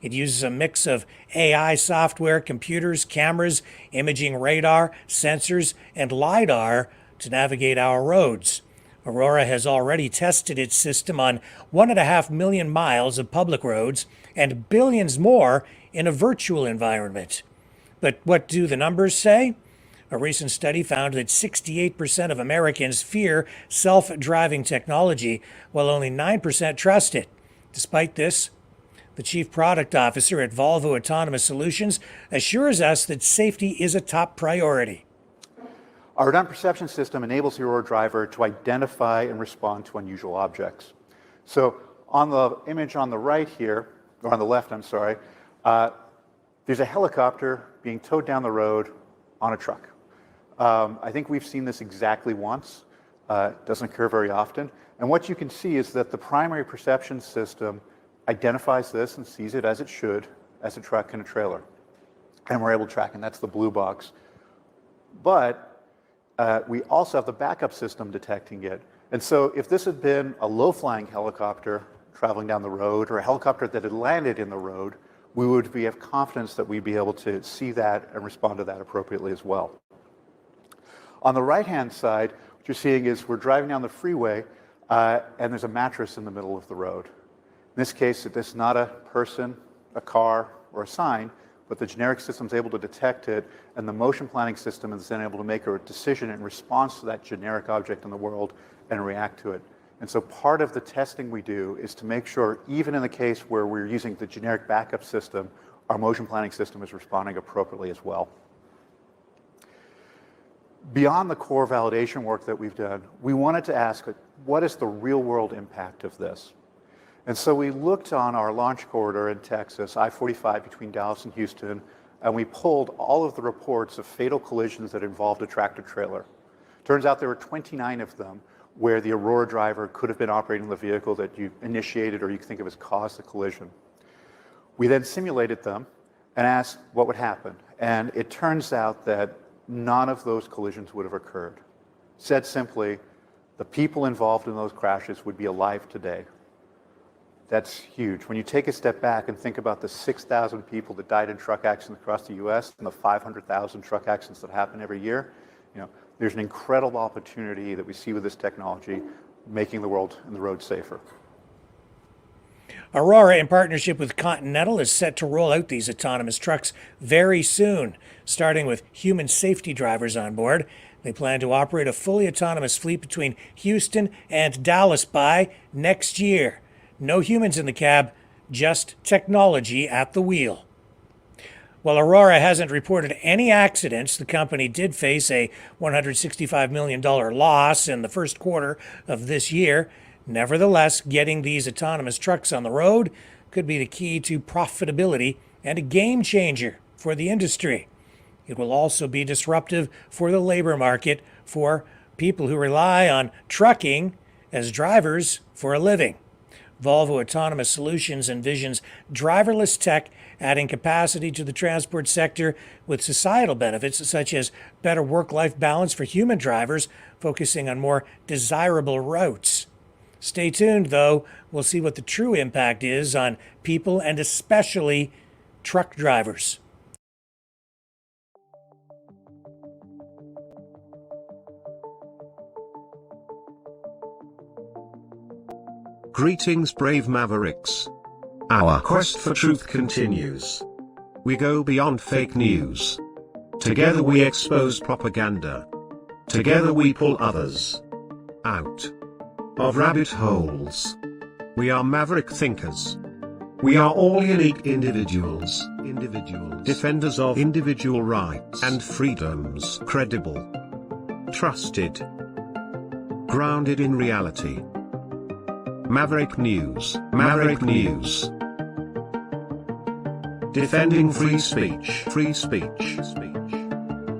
It uses a mix of AI software, computers, cameras, imaging radar, sensors, and LiDAR to navigate our roads. Aurora has already tested its system on 1.5 million miles of public roads and billions more in a virtual environment. But what do the numbers say? A recent study found that 68% of Americans fear self-driving technology, while only 9% trust it. Despite this, the Chief Product Officer at Volvo Autonomous Solutions assures us that safety is a top priority. Our redundant perception system enables the Aurora Driver to identify and respond to unusual objects. So on the image on the right here, or on the left, I'm sorry, there's a helicopter being towed down the road on a truck. I think we've seen this exactly once. It doesn't occur very often. And what you can see is that the primary perception system identifies this and sees it as it should, as a truck and a trailer. And we're able to track, and that's the blue box. But we also have the backup system detecting it. And so if this had been a low-flying helicopter traveling down the road, or a helicopter that had landed in the road, we would have confidence that we'd be able to see that and respond to that appropriately as well. On the right-hand side, what you're seeing is we're driving down the freeway, and there's a mattress in the middle of the road. In this case, it's not a person, a car, or a sign, but the generic system is able to detect it, and the motion planning system is then able to make a decision in response to that generic object in the world and react to it. And so part of the testing we do is to make sure, even in the case where we're using the generic backup system, our motion planning system is responding appropriately as well. Beyond the core validation work that we've done, we wanted to ask, what is the real-world impact of this? And so we looked on our launch corridor in Texas, I-45 between Dallas and Houston, and we pulled all of the reports of fatal collisions that involved a tractor-trailer. Turns out there were 29 of them where the Aurora Driver could have been operating the vehicle that you initiated or you think of as caused the collision. We then simulated them and asked what would happen. And it turns out that none of those collisions would have occurred. Said simply, the people involved in those crashes would be alive today. That's huge. When you take a step back and think about the 6,000 people that died in truck accidents across the US and the 500,000 truck accidents that happen every year, there's an incredible opportunity that we see with this technology making the world and the road safer. Aurora, in partnership with Continental, is set to roll out these autonomous trucks very soon, starting with human safety drivers on board. They plan to operate a fully autonomous fleet between Houston and Dallas by next year. No humans in the cab, just technology at the wheel. While Aurora hasn't reported any accidents, the company did face a $165 million loss in the first quarter of this year. Nevertheless, getting these autonomous trucks on the road could be the key to profitability and a game changer for the industry. It will also be disruptive for the labor market for people who rely on trucking as drivers for a living. Volvo Autonomous Solutions envisions driverless tech adding capacity to the transport sector with societal benefits such as better work-life balance for human drivers, focusing on more desirable routes. Stay tuned, though. We'll see what the true impact is on people and especially truck drivers. Greetings, brave Mavericks. Our quest for truth continues. We go beyond fake news. Together we expose propaganda. Together we pull others out of rabbit holes. We are maverick thinkers. We are all unique individuals, defenders of individual rights and freedoms, credible, trusted, grounded in reality. Maverick News, Maverick News. Defending free speech, free speech.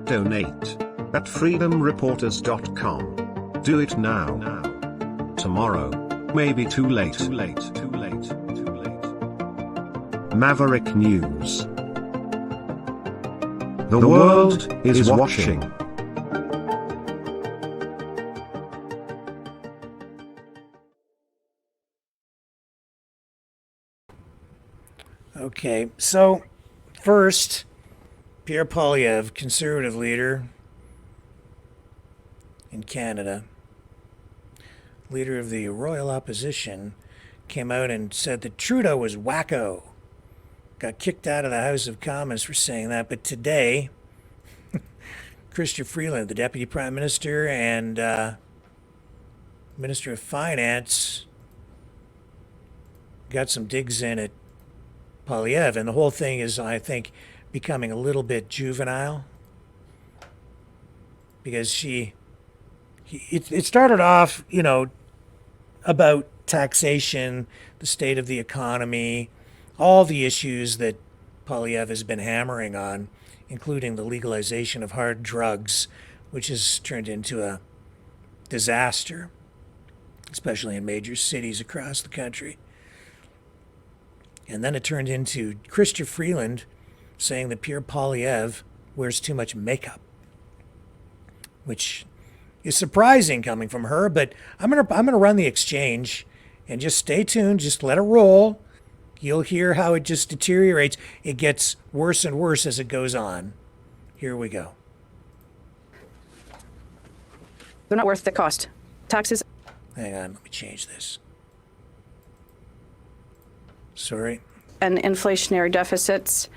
Donate at freedomreporters.com. Do it now. Tomorrow may be too late. Maverick News. The world is watching. Okay, so first, Pierre Poilievre, Conservative leader in Canada, leader of the Royal Opposition, came out and said that Trudeau was wacko. Got kicked out of the House of Commons for saying that. But today, Chrystia Freeland, the Deputy Prime Minister and Minister of Finance, got some digs in at Poilievre, and the whole thing is, I think, becoming a little bit juvenile, because it started off, about taxation, the state of the economy, all the issues that Poilievre has been hammering on, including the legalization of hard drugs, which has turned into a disaster, especially in major cities across the country. And then it turned into Chrystia Freeland saying that Pierre Poilievre wears too much makeup, which is surprising coming from her. But I'm gonna run the exchange, and just stay tuned. Just let it roll. You'll hear how it just deteriorates. It gets worse and worse as it goes on. Here we go. They're not worth the cost. Taxes. Hang on, let me change this. Sorry. And inflationary deficits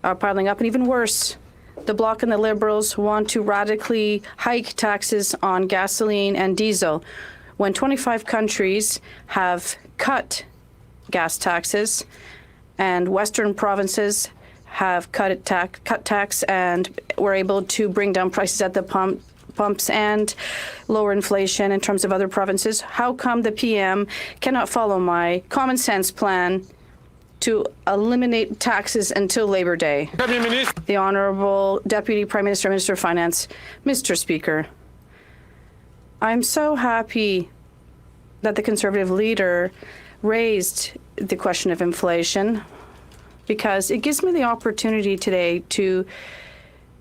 are piling up. And even worse, the Bloc and the Liberals want to radically hike taxes on gasoline and diesel. When 25 countries have cut gas taxes and Western provinces have cut tax and were able to bring down prices at the pumps and lower inflation in terms of other provinces, how come the PM cannot follow my common sense plan to eliminate taxes until Labor Day? The Honourable Deputy Prime Minister, Minister of Finance, Mr. Speaker, I'm so happy that the Conservative leader raised the question of inflation, because it gives me the opportunity today to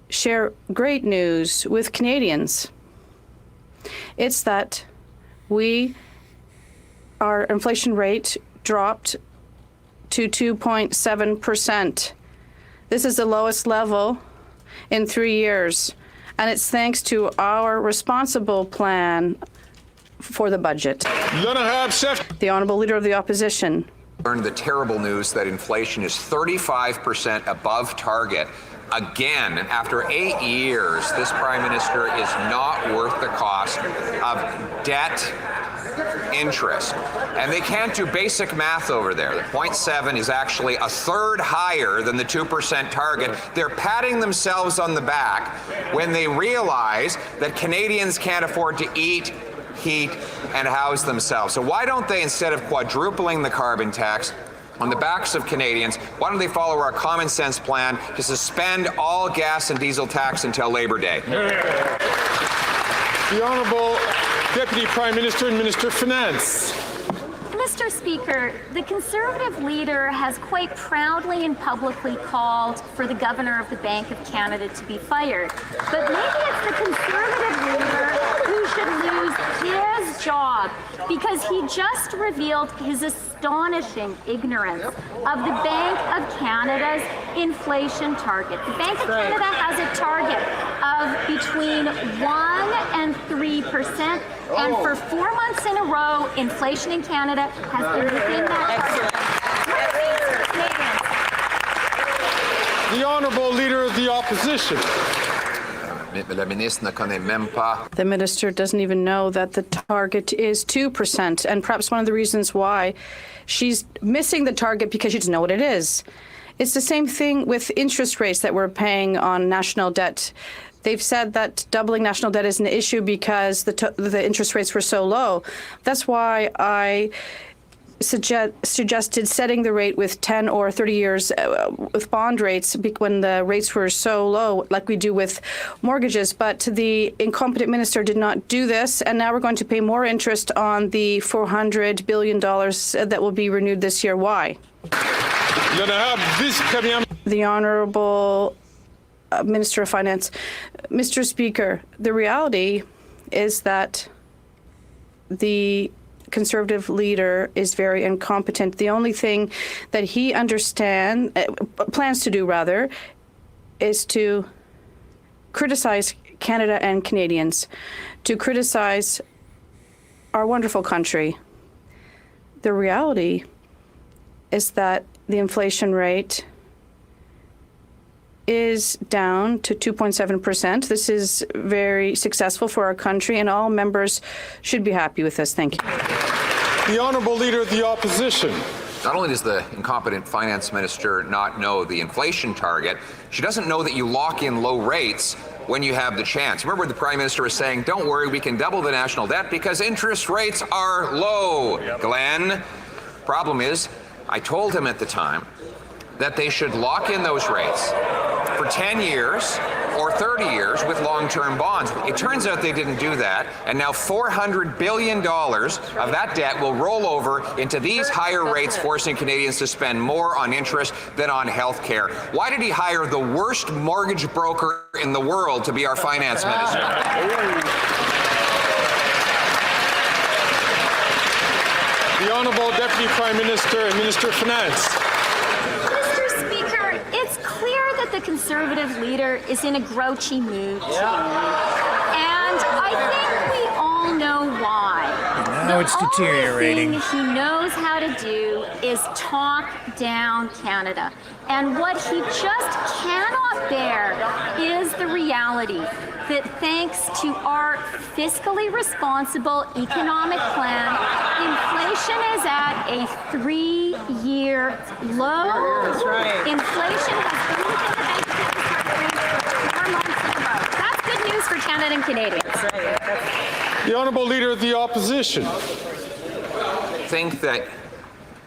share great news with Canadians. It's that our inflation rate dropped to 2.7%. This is the lowest level in 3 years, and it's thanks to our responsible plan for the budget. The Honourable Leader of the Opposition. Learned the terrible news that inflation is 35% above target. Again, after 8 years, this Prime Minister is not worth the cost of debt interest. And they can't do basic math over there. The 0.7 is actually a third higher than the 2% target. They're patting themselves on the back when they realize that Canadians can't afford to eat, heat, and house themselves. So why don't they, instead of quadrupling the carbon tax on the backs of Canadians, why don't they follow our common sense plan to suspend all gas and diesel tax until Labor Day? The Honourable Deputy Prime Minister and Minister of Finance. Mr. Speaker, the Conservative leader has quite proudly and publicly called for the Governor of the Bank of Canada to be fired. But maybe it's the Conservative leader who should lose his job, because he just revealed his astonishing ignorance of the Bank of Canada's inflation target. The Bank of Canada has a target of between 1% and 3%. And for 4 months in a row, inflation in Canada has been within that target. The Honourable Leader of the Opposition. The minister doesn't even know that the target is 2%, and perhaps one of the reasons why she's missing the target because she doesn't know what it is. It's the same thing with interest rates that we're paying on national debt. They've said that doubling national debt is an issue because the interest rates were so low. That's why I suggested setting the rate with 10 or 30 years with bond rates when the rates were so low, like we do with mortgages. But the incompetent minister did not do this, and now we're going to pay more interest on the $400 billion that will be renewed this year. Why? The Honourable Minister of Finance. Mr. Speaker, the reality is that the Conservative leader is very incompetent. The only thing that he plans to do, rather, is to criticize Canada and Canadians, to criticize our wonderful country. The reality is that the inflation rate is down to 2.7%. This is very successful for our country, and all members should be happy with this. Thank you. The Honourable Leader of the Opposition. Not only does the incompetent finance minister not know the inflation target, she doesn't know that you lock in low rates when you have the chance. Remember, the Prime Minister was saying, don't worry, we can double the national debt because interest rates are low. Yep. Glenn, problem is, I told him at the time that they should lock in those rates for 10 years or 30 years with long-term bonds. It turns out they didn't do that, and now $400 billion of that debt will roll over into these higher rates, forcing Canadians to spend more on interest than on health care. Why did he hire the worst mortgage broker in the world to be our finance minister? The Honourable Deputy Prime Minister and Minister of Finance. It's clear that the Conservative leader is in a grouchy mood today. And I think we all know why. Now it's deteriorating. The only thing he knows how to do is talk down Canada. And what he just cannot bear is the reality that thanks to our fiscally responsible economic plan, inflation is at a 3-year low. That's right. Inflation has been within the Bank of Canada for 4 months in a row. That's good news for Canada and Canadians. That's right. The Honourable Leader of the Opposition. Think that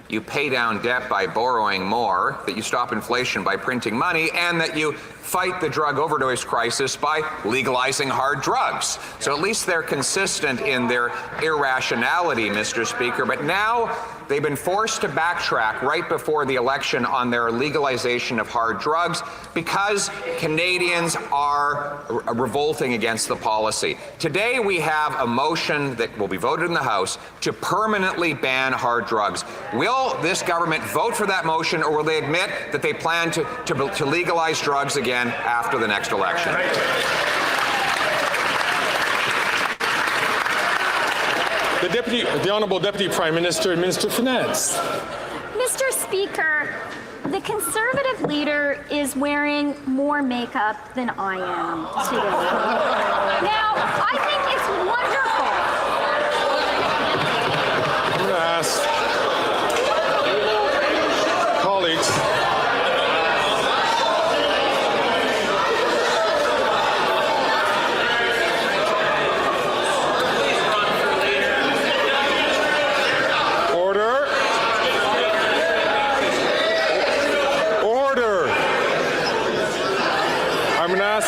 you pay down debt by borrowing more, that you stop inflation by printing money, and that you fight the drug overdose crisis by legalizing hard drugs. So at least they're consistent in their irrationality, Mr. Speaker. But now they've been forced to backtrack right before the election on their legalization of hard drugs because Canadians are revolting against the policy. Today we have a motion that will be voted in the House to permanently ban hard drugs. Will this government vote for that motion, or will they admit that they plan to legalize drugs again after the next election? The Honourable Deputy Prime Minister and Minister of Finance. Mr. Speaker, the Conservative leader is wearing more makeup than I am today. Now, I think it's wonderful. ask colleagues.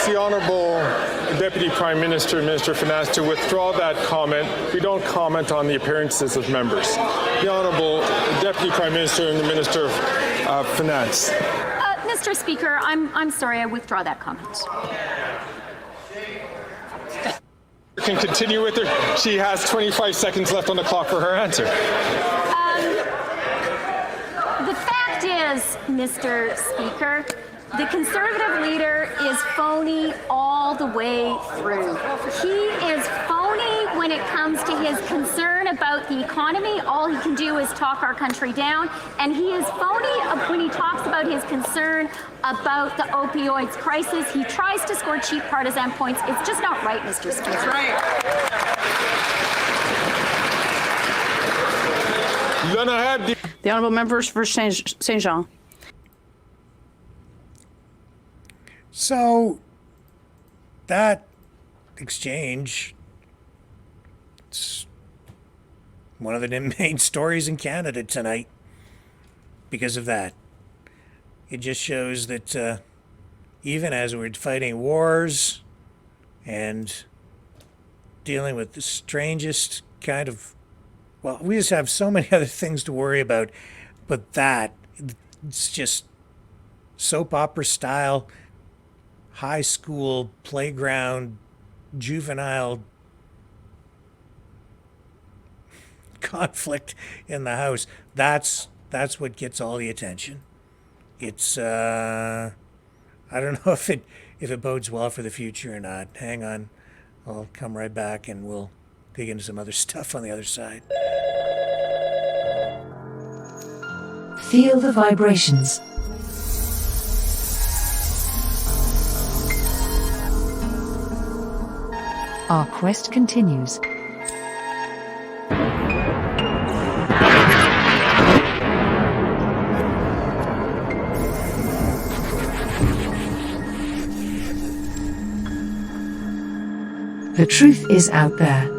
The Honourable Deputy Prime Minister and Minister of Finance to withdraw that comment. We don't comment on the appearances of members. The Honourable Deputy Prime Minister and the Minister of Finance. Mr. Speaker, I'm sorry, I withdraw that comment. Can continue with her. She has 25 seconds left on the clock for her answer. The fact is, Mr. Speaker, the Conservative leader is phony all the way through. He is phony when it comes to his concern about the economy. All he can do is talk our country down. And he is phony when he talks about his concern about the opioids crisis. He tries to score cheap partisan points. It's just not right, Mr. Speaker. That's right. The Honourable Members for Saint Jean. So that exchange, it's one of the main stories in Canada tonight because of that. It just shows that even as we're fighting wars and dealing with the strangest kind of, well, we just have so many other things to worry about, but that, it's just soap opera style, high school, playground, juvenile conflict in the House. That's what gets all the attention. It's I don't know if it bodes well for the future or not. Hang on, I'll come right back and we'll dig into some other stuff on the other side. Feel the vibrations. Our quest continues. The truth is out there.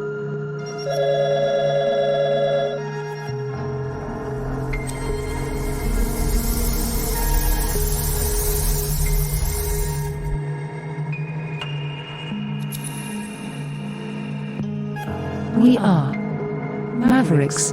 We are Mavericks.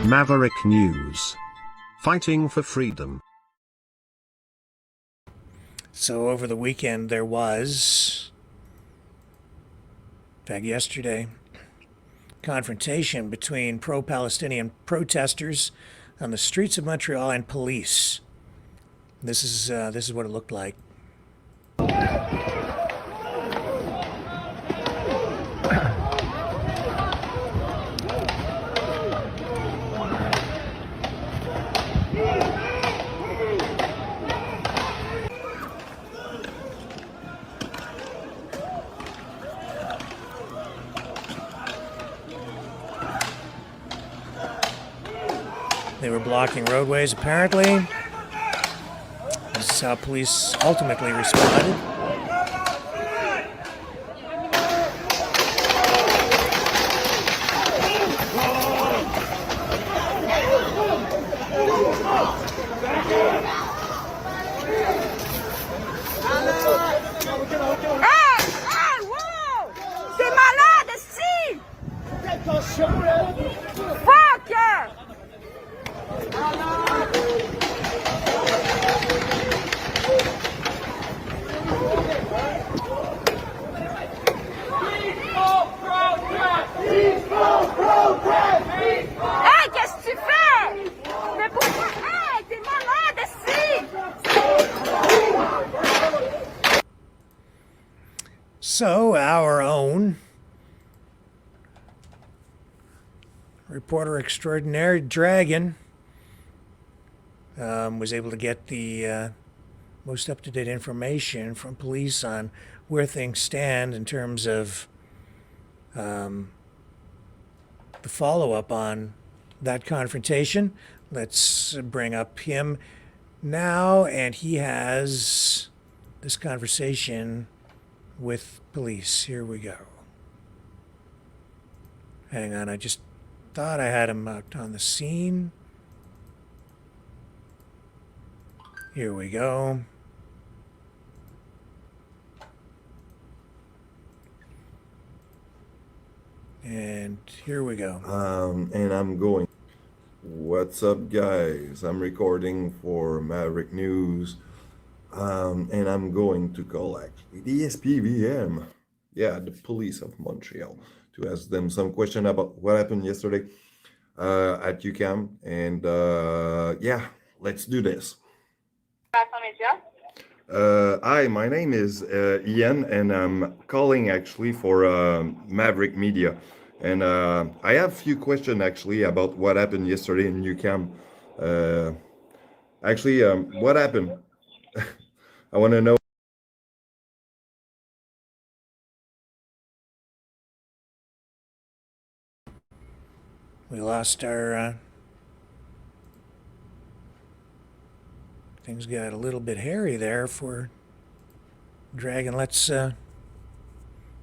Maverick News. Fighting for freedom. So over the weekend there was, in fact yesterday, confrontation between pro-Palestinian protesters on the streets of Montreal and police. This is what it looked like. They were blocking roadways, apparently. This is how police ultimately responded. T'es malade, si! Fuck! So, our own reporter extraordinaire, Dragon, was able to get the most up-to-date information from police on where things stand in terms of the follow-up on that confrontation. Let's bring up him now, and he has this conversation with police. Here we go. Hang on, I just thought I had him out on the scene. Here we go. And here we go. And I'm going. What's up, guys? I'm recording for Maverick News. And I'm going to call actually the SPVM. Yeah, the police of Montreal, to ask them some question about what happened yesterday at UQAM. And yeah, let's do this. Hi, my name is Ian, and I'm calling actually for Maverick Media. And I have a few questions actually about what happened yesterday in UQAM. Actually, what happened? I want to know. We lost our... things got a little bit hairy there for Dragon. Let's see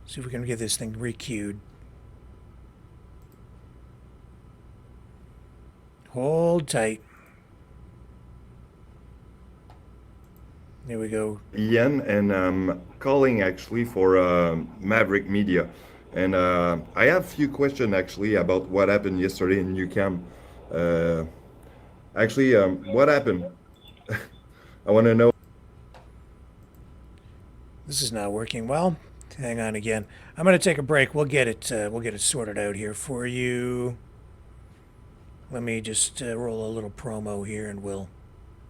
if we can get this thing re-queued. Hold tight. There we go. Ian, and I'm calling actually for Maverick Media. And I have a few questions actually about what happened yesterday in UQAM. Actually, what happened? I want to know. This is not working well. Hang on again. I'm going to take a break. We'll get it sorted out here for you. Let me just roll a little promo here and we'll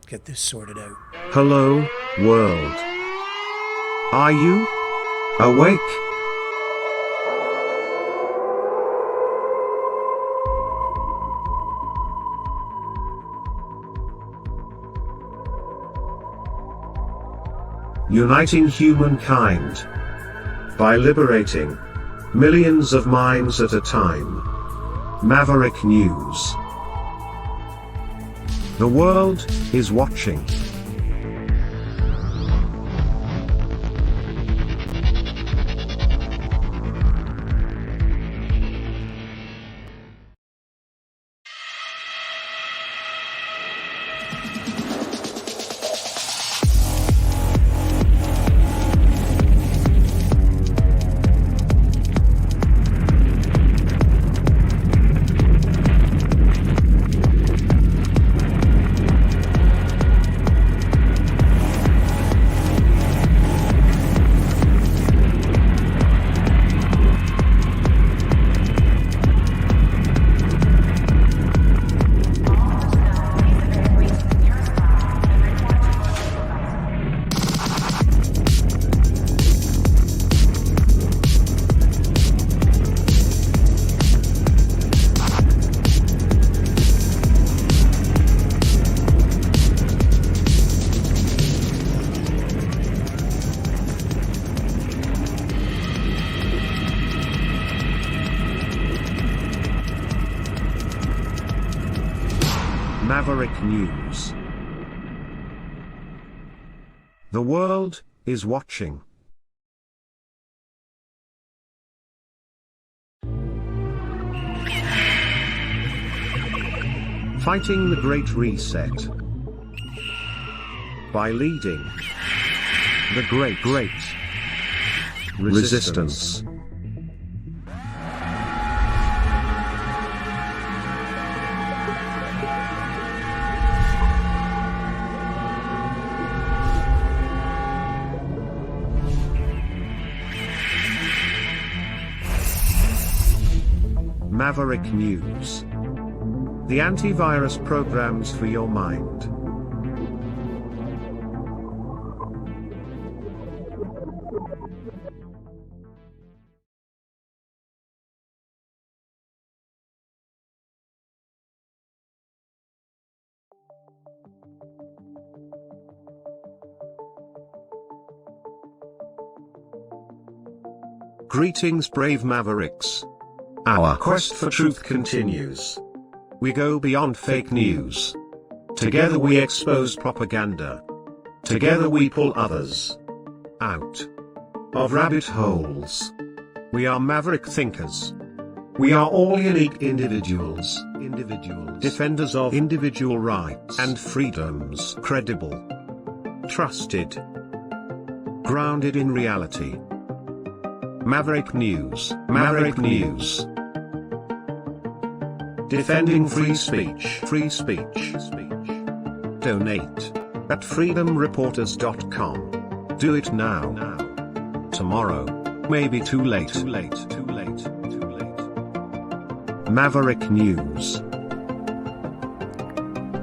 get this sorted out. Hello, world. Are you awake? Uniting humankind by liberating millions of minds at a time. Maverick News. The world is watching. Maverick News. The world is watching. Fighting the Great Reset by leading the Great Resistance. Maverick News. The antivirus programs for your mind. Greetings, brave Mavericks. Our quest for truth continues. We go beyond fake news. Together we expose propaganda. Together we pull others out of rabbit holes. We are maverick thinkers. We are all unique individuals, defenders of individual rights and freedoms, credible, trusted, grounded in reality. Maverick News, Maverick News. Defending free speech, free speech. Donate at freedomreporters.com. Do it now. Tomorrow may be too late. Maverick News.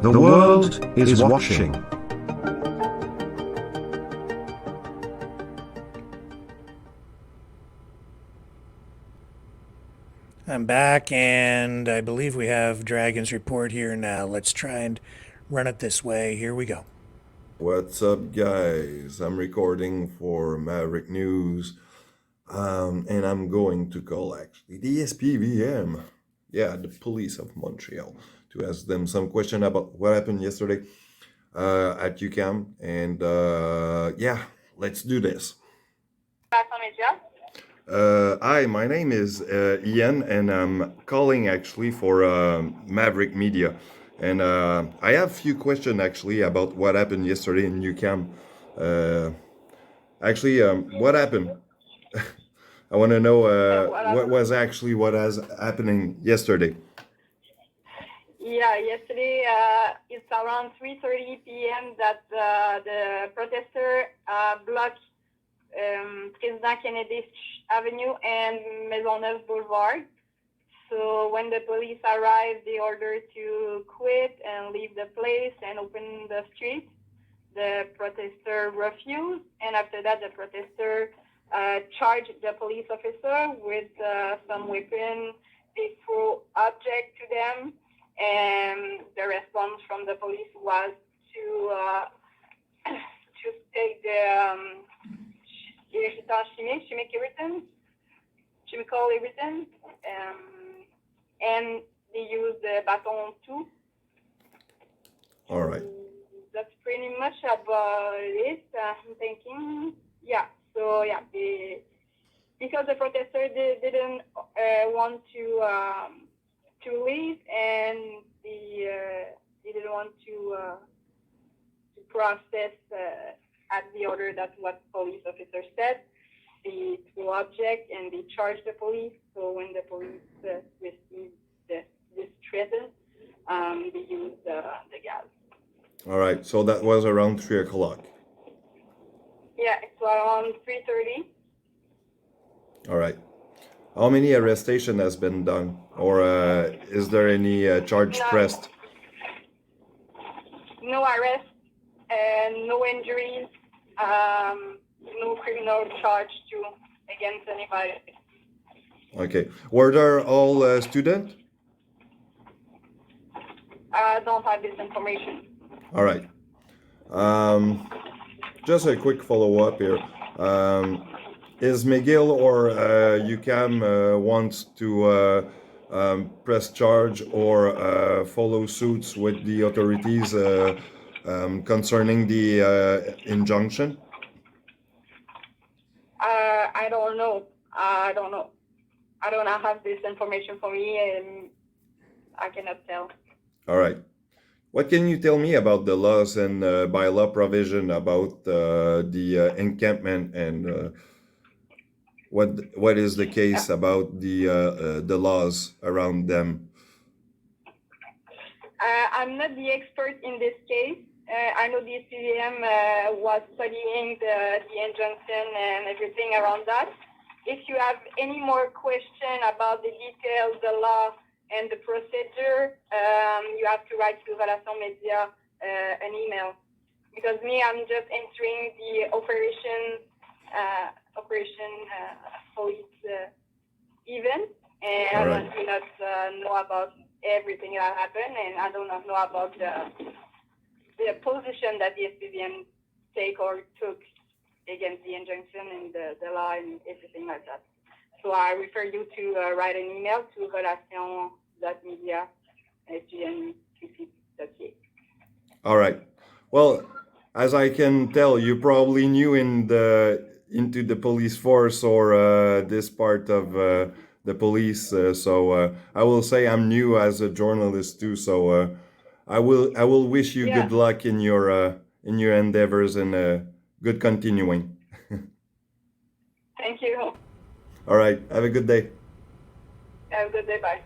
The world is watching. I'm back, and I believe we have Dragon's report here now. Let's try and run it this way. Here we go. What's up, guys? I'm recording for Maverick News, and I'm going to call actually the SPVM, the police of Montreal, to ask them some question about what happened yesterday at UQAM, and let's do this. Hi, my name is Ian, and I'm calling actually for Maverick Media. And I have a few questions actually about what happened yesterday in UQAM. What happened? I want to know what was happening yesterday. Yeah, yesterday it's around 3:30 p.m. that the protester blocked President Kennedy Avenue and Maisonneuve Boulevard. So when the police arrived, they ordered to quit and leave the place and open the street. The protester refused, and after that, the protester charged the police officer with some weapon. They threw objects to them, and the response from the police was to take the chemical irritant, and they used the baton too. All right. That's pretty much about it. I'm thinking, because the protester didn't want to leave, and they didn't want to process at the order that what police officer said. They threw object and they charged the police. So when the police received this threat, they used the gas. All right. So that was around 3 o'clock. Yeah, it's around 3:30. All right. How many arrestation has been done, or is there any charge pressed? No arrest, no injuries, no criminal charge against anybody. Okay. Were there all students? I don't have this information. All right. Just a quick follow-up here. Is McGill or UQAM wants to press charge or follow suits with the authorities concerning the injunction? I don't know. I don't have this information for me, and I cannot tell. All right. What can you tell me about the laws and bylaw provision about the encampment, and what is the case about the laws around them? I'm not the expert in this case. I know the SPVM was studying the injunction and everything around that. If you have any more question about the details, the law, and the procedure, you have to write to Relation Media an email. Because I'm just entering the operation police event, and I do not know about everything that happened, and I do not know about the position that the SPVM took against the injunction and the law and everything like that. So I refer you to write an email to relation.media@gncc.ca. All right. Well, as I can tell, you probably new into the police force or this part of the police. So I will say I'm new as a journalist too. So I will wish you good luck in your endeavors and good continuing. Thank you. All right. Have a good day. Have a good day. Bye.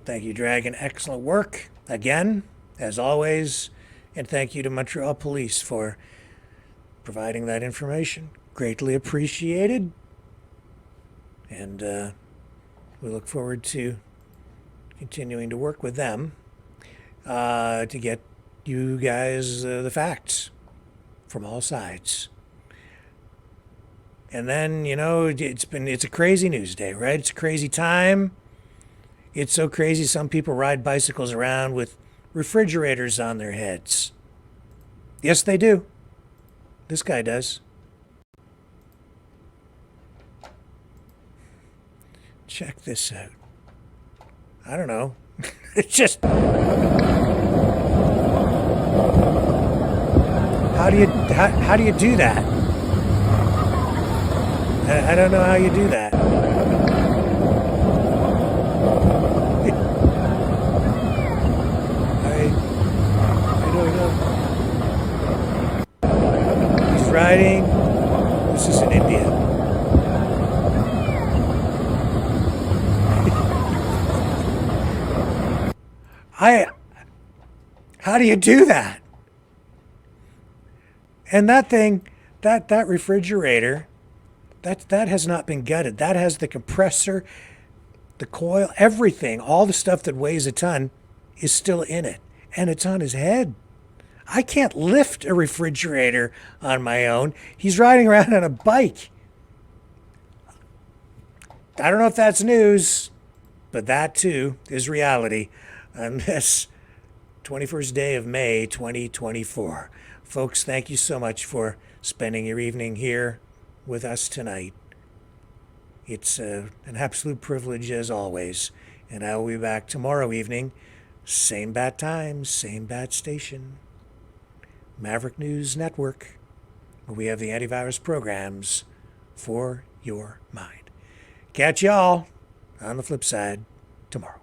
Thank you, Dragon. Excellent work again, as always. And thank you to Montreal Police for providing that information. Greatly appreciated. And we look forward to continuing to work with them to get you guys the facts from all sides. And then, it's a crazy news day, right? It's a crazy time. It's so crazy some people ride bicycles around with refrigerators on their heads. Yes, they do. This guy does. Check this out. I don't know. It's just... How do you do that? I don't know how you do that. I don't know. He's riding. This is in India. How do you do that? And that thing, that refrigerator, that has not been gutted. That has the compressor, the coil, everything, all the stuff that weighs a ton is still in it. And it's on his head. I can't lift a refrigerator on my own. He's riding around on a bike. I don't know if that's news, but that too is reality on this 21st day of May, 2024. Folks, thank you so much for spending your evening here with us tonight. It's an absolute privilege as always. And I will be back tomorrow evening. Same bat time, same bat station. Maverick News Network, where we have the antivirus programs for your mind. Catch y'all on the flip side tomorrow.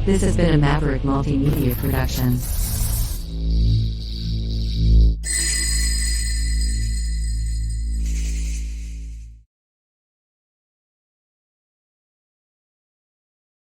This has been a Maverick Multimedia production.